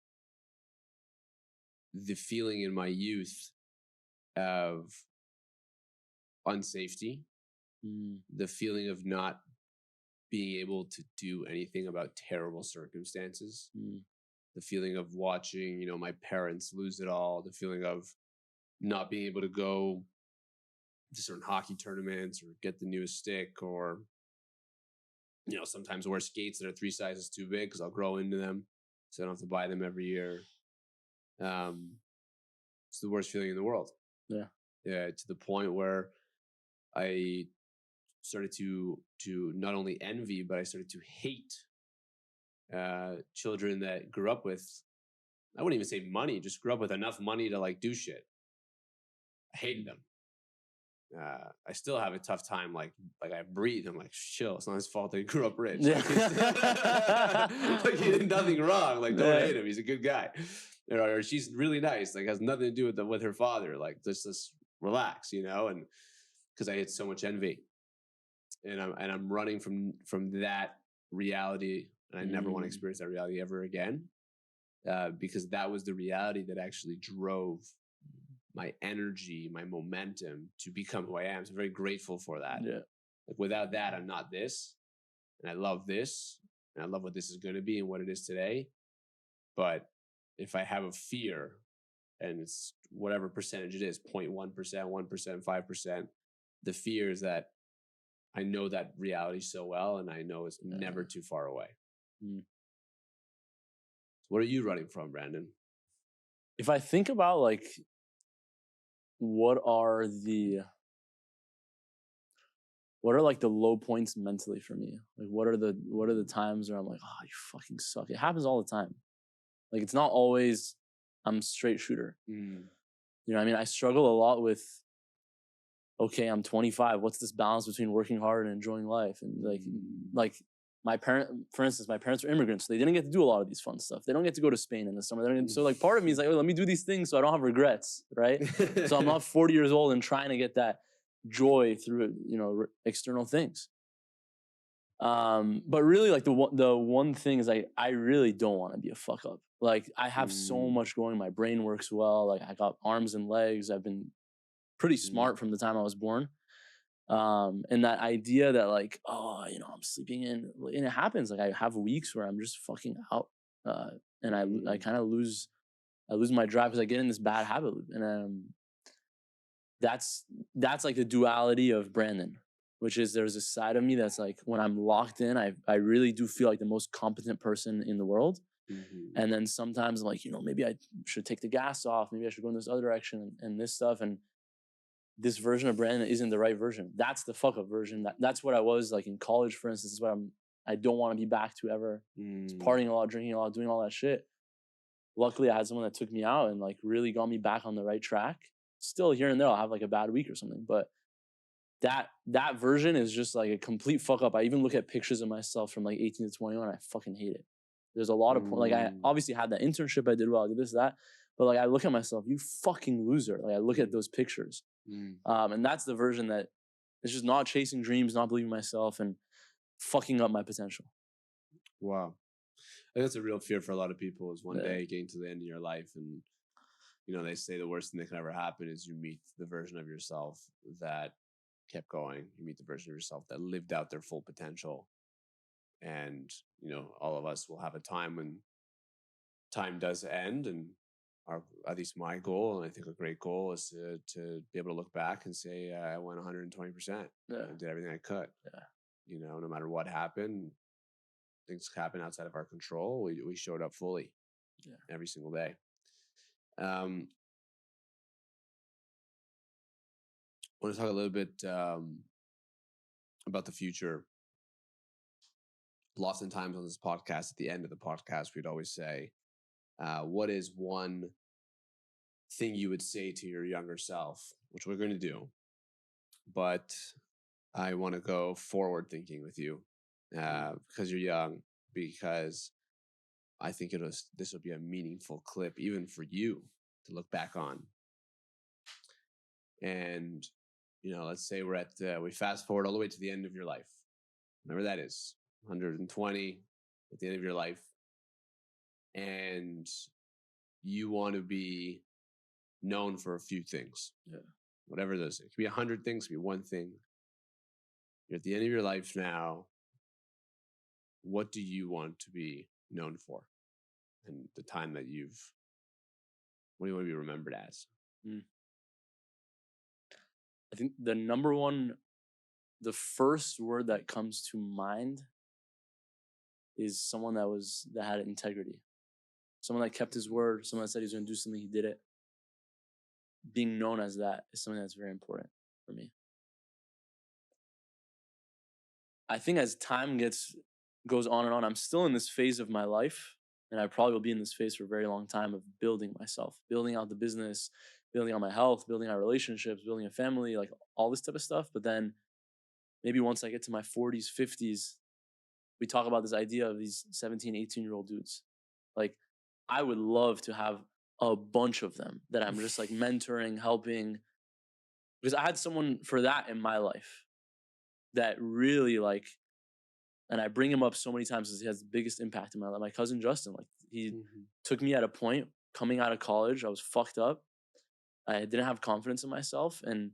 the feeling in my youth of unsafety, the feeling of not being able to do anything about terrible circumstances, the feeling of watching, you know, my parents lose it all, the feeling of not being able to go to certain hockey tournaments or get the newest stick, or, you know, sometimes wear skates that are 3 sizes too big because I'll grow into them, so I don't have to buy them every year. It's the worst feeling in the world. Yeah, to the point where I started to not only envy, but I started to hate children that grew up with, I wouldn't even say money, just grew up with enough money to like do shit. I hated them. I still have a tough time. Like I breathe. I'm like, chill. It's not his fault that he grew up rich. Yeah. Like he did nothing wrong. Like don't hate him. He's a good guy. Or she's really nice. Like has nothing to do with her father. Like just relax, you know. And because I had so much envy, and I'm running from that reality, and I never want to experience that reality ever again, because that was the reality that actually drove my energy, my momentum to become who I am. So I'm very grateful for that. Yeah. Like without that, I'm not this. And I love this. And I love what this is going to be and what it is today. But if I have a fear, and it's whatever percentage it is, 0.1%, 1%, 5%, the fear is that I know that reality so well, and I know it's never too far away. What are you running from, Brandon? If I think about like, what are like the low points mentally for me? Like what are the times where I'm like, oh, you fucking suck. It happens all the time. Like it's not always I'm straight shooter. You know what I mean? I struggle a lot with, okay, I'm 25. What's this balance between working hard and enjoying life? And like my parents were immigrants, so they didn't get to do a lot of these fun stuff. They don't get to go to Spain in the summer. So like part of me is like, oh, let me do these things so I don't have regrets, right? So I'm not 40 years old and trying to get that joy through, you know, external things. But really, like the one thing is I really don't want to be a fuck up. Like I have so much going. My brain works well. Like I got arms and legs. I've been pretty smart from the time I was born. And that idea that like, oh, you know, I'm sleeping in, and it happens. Like I have weeks where I'm just fucking out, and I kind of lose my drive because I get in this bad habit loop, and that's like the duality of Brandon, which is there's a side of me that's like when I'm locked in, I really do feel like the most competent person in the world. And then sometimes I'm like, you know, maybe I should take the gas off. Maybe I should go in this other direction and this stuff. And this version of Brandon isn't the right version. That's the fuck up version. That's what I was like in college, for instance. Is what I don't want to be back to ever. It's partying a lot, drinking a lot, doing all that shit. Luckily, I had someone that took me out and like really got me back on the right track. Still here and there, I'll have like a bad week or something, but that version is just like a complete fuck up. I even look at pictures of myself from like 18 to 21, and I fucking hate it. There's a lot of like I obviously had that internship, I did well, I did this, that, but like I look at myself, you fucking loser. Like I look at those pictures, and that's the version that is just not chasing dreams, not believing myself, and fucking up my potential. Wow. I think that's a real fear for a lot of people is one day getting to the end of your life and, you know, they say the worst thing that can ever happen is you meet the version of yourself that kept going. You meet the version of yourself that lived out their full potential. And, you know, all of us will have a time when time does end. And at least my goal, and I think a great goal, is to be able to look back and say, I went 120%. I did everything I could. You know, no matter what happened, things happen outside of our control. We showed up fully every single day. I want to talk a little bit about the future. Lots of times on this podcast, at the end of the podcast, we'd always say, what is one thing you would say to your younger self, which we're going to do. But I want to go forward thinking with you because you're young, because I think this will be a meaningful clip even for you to look back on. And, you know, let's say we're we fast forward all the way to the end of your life. Whatever that is, 120 at the end of your life. And you want to be known for a few things. Whatever those things. It could be 100 things, it could be one thing. You're at the end of your life now. What do you want to be known for? And the time that what do you want to be remembered as? I think the first word that comes to mind is someone that had integrity. Someone that kept his word, someone that said he was going to do something, he did it. Being known as that is something that's very important for me. I think as time goes on and on, I'm still in this phase of my life, and I probably will be in this phase for a very long time of building myself, building out the business, building out my health, building out relationships, building a family, like all this type of stuff. But then maybe once I get to my 40s, 50s, we talk about this idea of these 17, 18-year-old dudes. Like, I would love to have a bunch of them that I'm just like mentoring, helping. Because I had someone for that in my life that really like, and I bring him up so many times because he has the biggest impact in my life. My cousin Justin, like he took me at a point coming out of college. I was fucked up. I didn't have confidence in myself and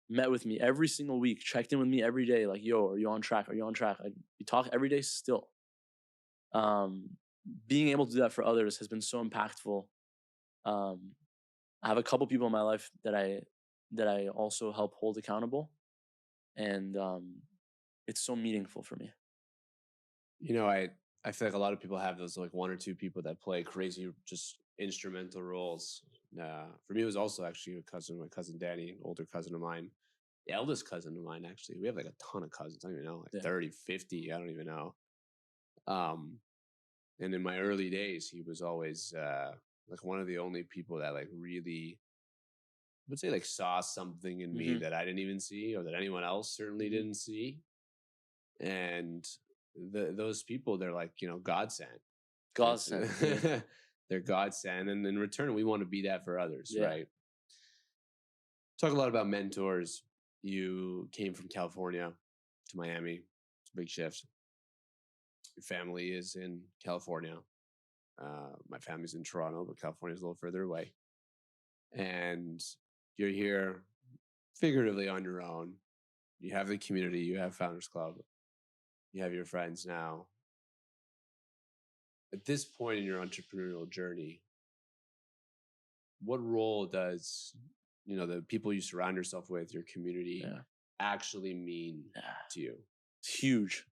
met with me every single week, checked in with me every day. Like, yo, are you on track? Are you on track? We talk every day still. Being able to do that for others has been so impactful. I have a couple people in my life that I also help hold accountable. And it's so meaningful for me. You know, I feel like a lot of people have those like one or two people that play crazy, just instrumental roles. For me, it was also actually my cousin Danny, an older cousin of mine, the eldest cousin of mine, actually. We have like a ton of cousins. I don't even know, like 30, 50. I don't even know. And in my early days, he was always like one of the only people that like really, I would say, like saw something in me that I didn't even see, or that anyone else certainly didn't see. And those people, they're like, you know, God sent. They're God sent, and in return, we want to be that for others, right? Talk a lot about mentors. You came from California to Miami. It's a big shift. Your family is in California. My family's in Toronto, but California's a little further away. And you're here figuratively on your own. You have the community, you have Founders Club, you have your friends now. At this point in your entrepreneurial journey, what role does, the people you surround yourself with, your community, actually mean to you? It's huge.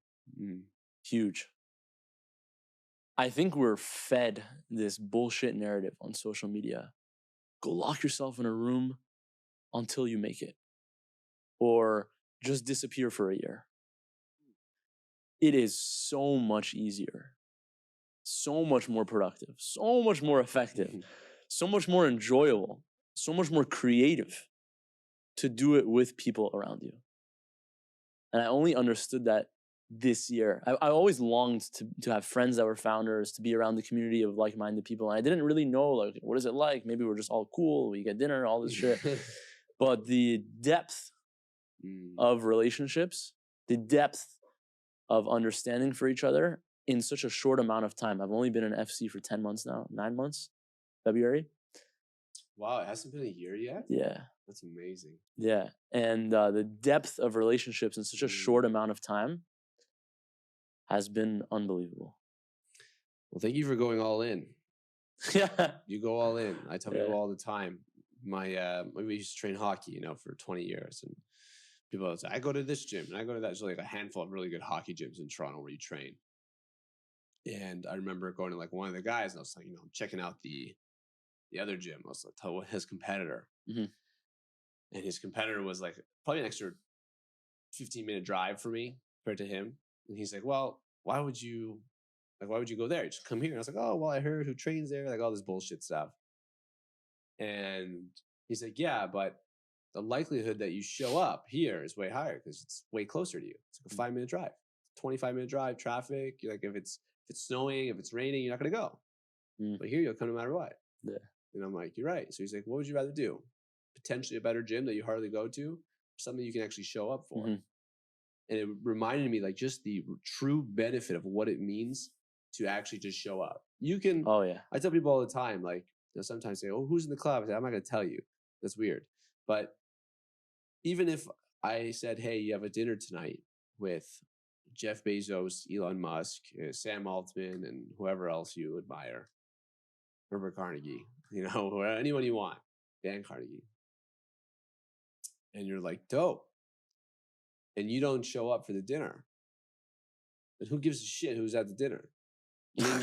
Huge. I think we're fed this bullshit narrative on social media. Go lock yourself in a room until you make it. Or just disappear for a year. It is so much easier, so much more productive, so much more effective, so much more enjoyable, so much more creative to do it with people around you. And I only understood that this year. I always longed to have friends that were founders, to be around the community of like-minded people. And I didn't really know, like, what is it like? Maybe we're just all cool. We get dinner, all this shit. But the depth of relationships, the depth of understanding for each other in such a short amount of time. I've only been in FC for 10 months now, 9 months, February. Wow, it hasn't been a year yet? Yeah. That's amazing. Yeah. And the depth of relationships in such a short amount of time has been unbelievable. Well, thank you for going all in. Yeah. You go all in. I tell people all the time. We used to train hockey, for 20 years. And people would say, I go to this gym and I go to that. There's like a handful of really good hockey gyms in Toronto where you train. And I remember going to like one of the guys and I was like, I'm checking out the other gym. I was like, tell his competitor. And his competitor was like probably an extra 15-minute drive for me compared to him. And he's like, well, why would you go there? Just come here. And I was like, oh, well, I heard who trains there, like all this bullshit stuff. And he's like, yeah, but the likelihood that you show up here is way higher because it's way closer to you. It's like a 5-minute drive, 25-minute drive, traffic. You're like, if it's snowing, if it's raining, you're not going to go. But here you'll come no matter what. Yeah. And I'm like, you're right. So he's like, what would you rather do? Potentially a better gym that you hardly go to, or something you can actually show up for? And it reminded me like just the true benefit of what it means to actually just show up. You can, I tell people all the time, like, sometimes say, oh, who's in the club? I say, I'm not going to tell you. That's weird. But even if I said, hey, you have a dinner tonight with Jeff Bezos, Elon Musk, Sam Altman, and whoever else you admire, Herbert Carnegie, anyone you want, Dan Carnegie. And you're like, dope. And you don't show up for the dinner. But who gives a shit who's at the dinner? Like,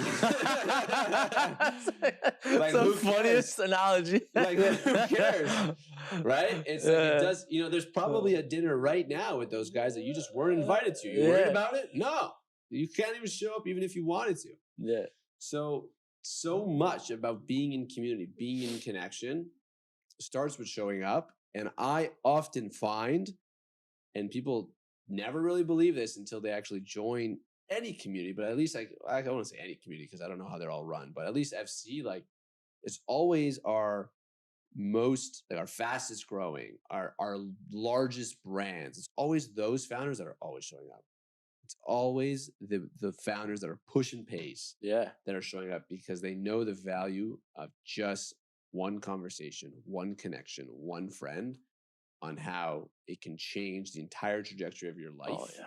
the funniest analogy. Like, who cares? Right? It's like it does, there's probably a dinner right now with those guys that you just weren't invited to. You worried about it? No. You can't even show up even if you wanted to. Yeah. So much about being in community, being in connection starts with showing up. And I often find, and people never really believe this until they actually join any community, but at least I don't want to say any community because I don't know how they're all run, but at least FC, like, it's always our fastest growing, our largest brands. It's always those founders that are always showing up. It's always the founders that are pushing pace that are showing up because they know the value of just one conversation, one connection, one friend on how it can change the entire trajectory of your life. Oh, yeah.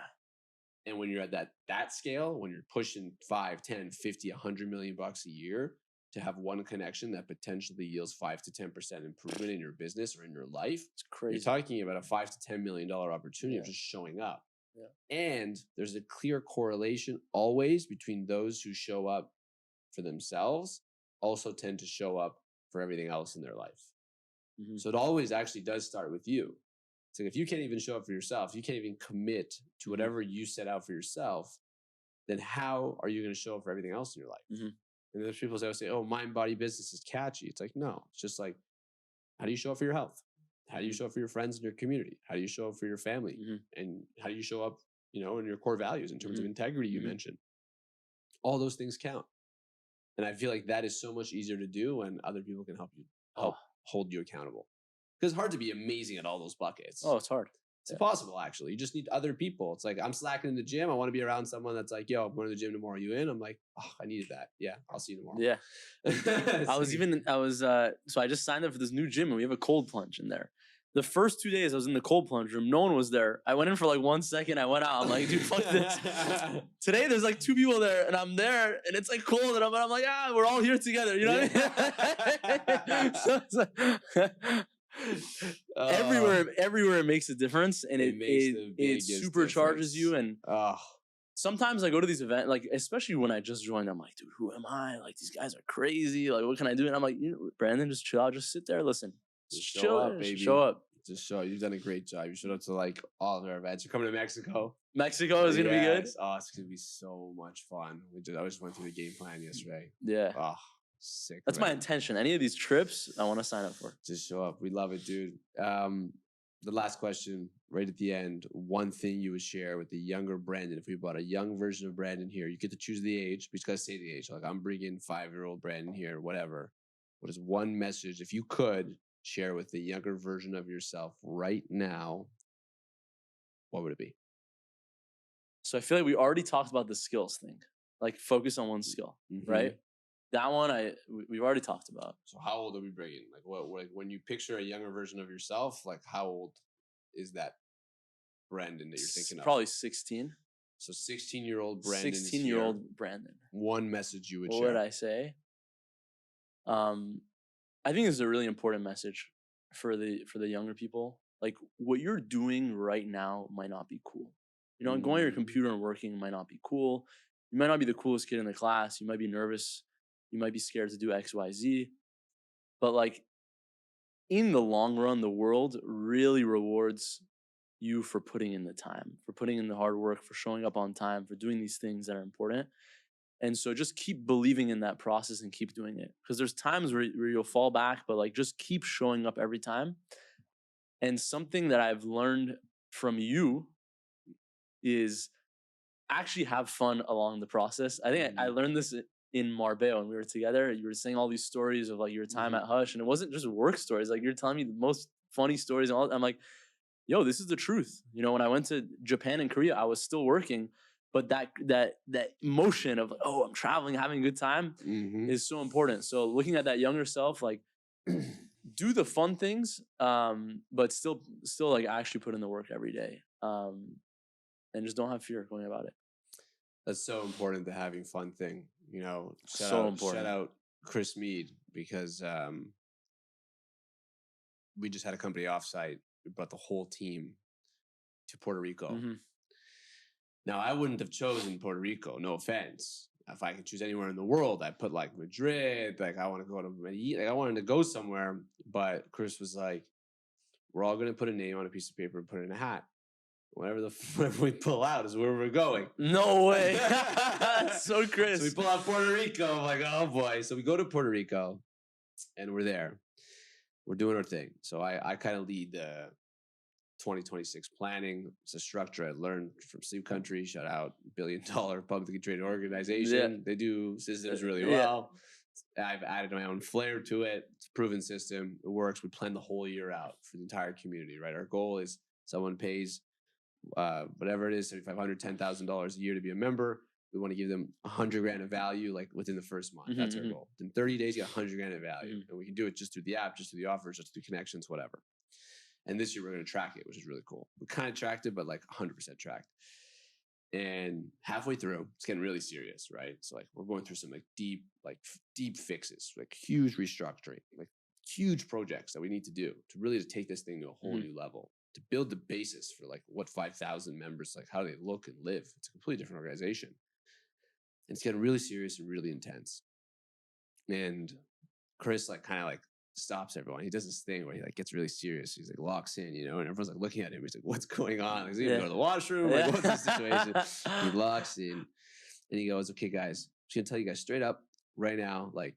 And when you're at that scale, when you're pushing 5, 10, 50, 100 million bucks a year to have one connection that potentially yields 5 to 10% improvement in your business or in your life, it's crazy. You're talking about a $5 to $10 million opportunity of just showing up. Yeah. And there's a clear correlation always between those who show up for themselves also tend to show up for everything else in their life. So it always actually does start with you. So if you can't even show up for yourself, you can't even commit to whatever you set out for yourself, then how are you going to show up for everything else in your life? And there's people that say, oh, mind, body, business is catchy. It's like, no, it's just like, how do you show up for your health? How do you show up for your friends and your community? How do you show up for your family? And how do you show up, in your core values in terms of integrity you mentioned? All those things count. And I feel like that is so much easier to do when other people can help hold you accountable. Because it's hard to be amazing at all those buckets. Oh, it's hard. It's impossible, actually. You just need other people. It's like, I'm slacking in the gym. I want to be around someone that's like, yo, I'm going to the gym tomorrow. Are you in? I'm like, oh, I needed that. Yeah, I'll see you tomorrow. Yeah. So I just signed up for this new gym and we have a cold plunge in there. The first 2 days I was in the cold plunge room, no one was there. I went in for like 1 second, I went out. I'm like, dude, fuck this. Today there's like 2 people there, and I'm there, and it's like cold, and I'm like, we're all here together. You know what I mean? So it's like, everywhere it makes a difference, and it supercharges you. And sometimes I go to these events, like especially when I just joined, I'm like, dude, who am I? Like these guys are crazy. Like what can I do? And I'm like, Brandon, just chill out, just sit there, listen. Just show up, baby. Show up. Just show. You've done a great job. You showed up to like all of our events. You're coming to Mexico. Mexico is gonna be good. Oh, it's gonna be so much fun. I just went through the game plan yesterday. Yeah. Oh, sick. That's my intention. Any of these trips, I want to sign up for. Just show up. We love it, dude. The last question, right at the end. One thing you would share with the younger Brandon. If we brought a young version of Brandon here, you get to choose the age. But you gotta say the age. Like I'm bringing 5-year-old Brandon here, whatever. What is one message, if you could share with the younger version of yourself right now, what would it be? So I feel like we already talked about the skills thing, like focus on one skill, right? That one we've already talked about. So how old are we bringing? Like when you picture a younger version of yourself, like how old is that Brandon that you're thinking of? Probably 16. So 16-year-old Brandon. 16-year-old Brandon. One message you would share. What would I say? I think it's a really important message for the younger people. Like what you're doing right now might not be cool. Going on your computer and working might not be cool. You might not be the coolest kid in the class. You might be nervous. You might be scared to do X, Y, Z. But like in the long run, the world really rewards you for putting in the time, for putting in the hard work, for showing up on time, for doing these things that are important. And so just keep believing in that process and keep doing it. Because there's times where you'll fall back, but like just keep showing up every time. And something that I've learned from you is actually have fun along the process. I think I learned this in Marbella when we were together. You were saying all these stories of like your time at Hush, and it wasn't just work stories. Like you're telling me the most funny stories and all. I'm like, yo, this is the truth. When I went to Japan and Korea, I was still working. But that emotion of, oh, I'm traveling, having a good time is so important. So looking at that younger self, like do the fun things, but still like actually put in the work every day. And just don't have fear going about it. That's so important, the having fun thing. Important. Shout out Chris Mead, because we just had a company offsite. We brought the whole team to Puerto Rico. Now, I wouldn't have chosen Puerto Rico, no offense. If I could choose anywhere in the world, I'd put like Madrid, like I want to go to Medellin, like I wanted to go somewhere. But Chris was like, we're all going to put a name on a piece of paper and put it in a hat. Whatever we pull out is where we're going. No way. That's so Chris. So we pull out Puerto Rico. I'm like, oh boy. So we go to Puerto Rico and we're there. We're doing our thing. So I kind of lead the 2026 planning. It's a structure I learned from Sleep Country. Shout out, $1 billion publicly traded organization. Yeah. They do systems really well. I've added my own flair to it. It's a proven system. It works. We plan the whole year out for the entire community, right? Our goal is someone pays whatever it is, $7,500, $10,000 a year to be a member. We want to give them $100,000 of value, like within the first month. That's our goal. In 30 days, you get $100,000 of value, and we can do it just through the app, just through the offers, just through connections, whatever. And this year we're going to track it, which is really cool. We kind of tracked it, but like 100% tracked. And halfway through, it's getting really serious, right? So like we're going through some like deep fixes, like huge restructuring, like huge projects that we need to do to really take this thing to a whole new level, to build the basis for like what 5,000 members, like how they look and live. It's a completely different organization. And it's getting really serious and really intense. And Chris like kind of like stops everyone. He does this thing where he like gets really serious. He's like locks in, and everyone's like looking at him. He's like, what's going on? Like, he's gonna go to the washroom. Like, what's the situation? He locks in and he goes, okay, guys, I'm just gonna tell you guys straight up right now, like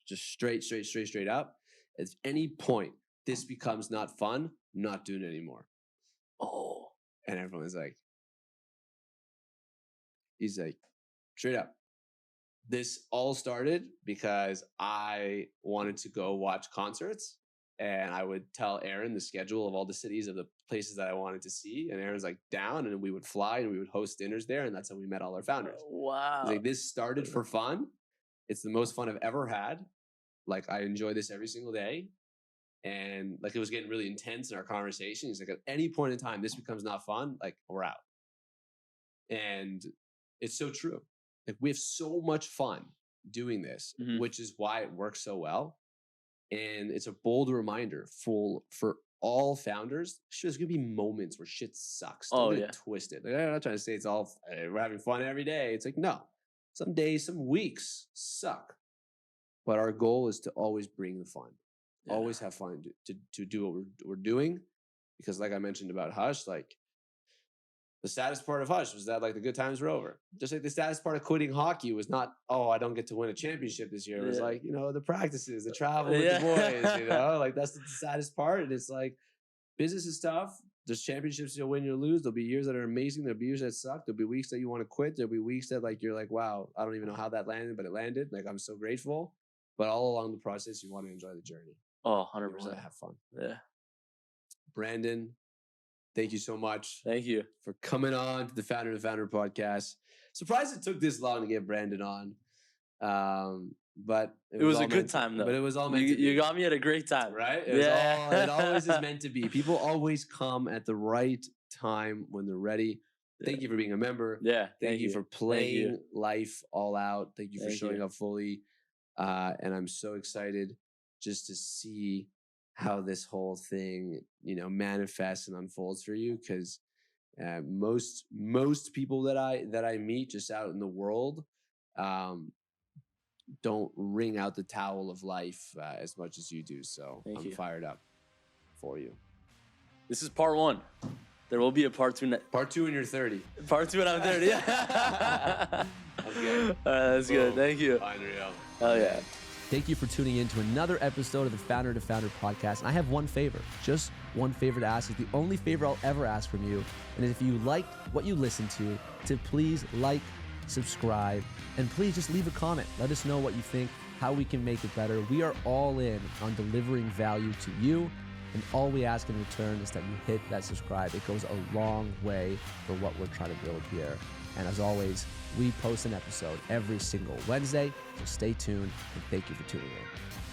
just straight up. At any point this becomes not fun, I'm not doing it anymore. Oh, and everyone's like, he's like, straight up. This all started because I wanted to go watch concerts, and I would tell Aaron the schedule of all the cities of the places that I wanted to see. And Aaron's like down, and we would fly and we would host dinners there. And that's how we met all our founders. Wow. He's like, this started for fun. It's the most fun I've ever had. Like, I enjoy this every single day. And like it was getting really intense in our conversation. He's like, at any point in time, this becomes not fun, like we're out. And it's so true. Like we have so much fun doing this, which is why it works so well. And it's a bold reminder for all founders. There's gonna be moments where shit sucks. Don't get it twisted. Like, I'm not trying to say it's all we're having fun every day. It's like, no, some days, some weeks suck. But our goal is to always bring the fun. Always have fun to do what we're doing, because like I mentioned about Hush, like the saddest part of Hush was that like the good times were over. Just like the saddest part of quitting hockey was not, oh, I don't get to win a championship this year. It was like, you know, the practices, the travel with the boys, you know, like that's the saddest part. And it's like business is tough. There's championships you'll win, you'll lose. There'll be years that are amazing. There'll be years that suck. There'll be weeks that you want to quit. There'll be weeks that like you're like, wow, I don't even know how that landed, but it landed. Like I'm so grateful. But all along the process, you want to enjoy the journey. Oh, 100%. You want to have fun. Yeah. Brandon, thank you so much. Thank you for coming on to the Founder podcast. Surprised it took this long to get Brandon on. But it was a good time though. But it was all meant to be. You got me at a great time. Right? It always is meant to be. People always come at the right time when they're ready. Thank you for being a member. Yeah. Thank you for playing life all out. Thank you for showing up fully. And I'm so excited just to see how this whole thing, you know, manifests and unfolds for you. Because most people that I meet just out in the world don't wring out the towel of life as much as you do. So I'm fired up for you. This is part 1. There will be a part 2. Part 2 when you're 30. Part 2 when I'm 30. Yeah. Okay. That's good. Thank you. Unreal. Oh yeah. Thank you for tuning in to another episode of the Founder to Founder podcast. And I have one favor, just one favor to ask. It's the only favor I'll ever ask from you. And if you liked what you listened to please like, subscribe, and please just leave a comment. Let us know what you think, how we can make it better. We are all in on delivering value to you. And all we ask in return is that you hit that subscribe. It goes a long way for what we're trying to build here. And as always, we post an episode every single Wednesday. So stay tuned and thank you for tuning in.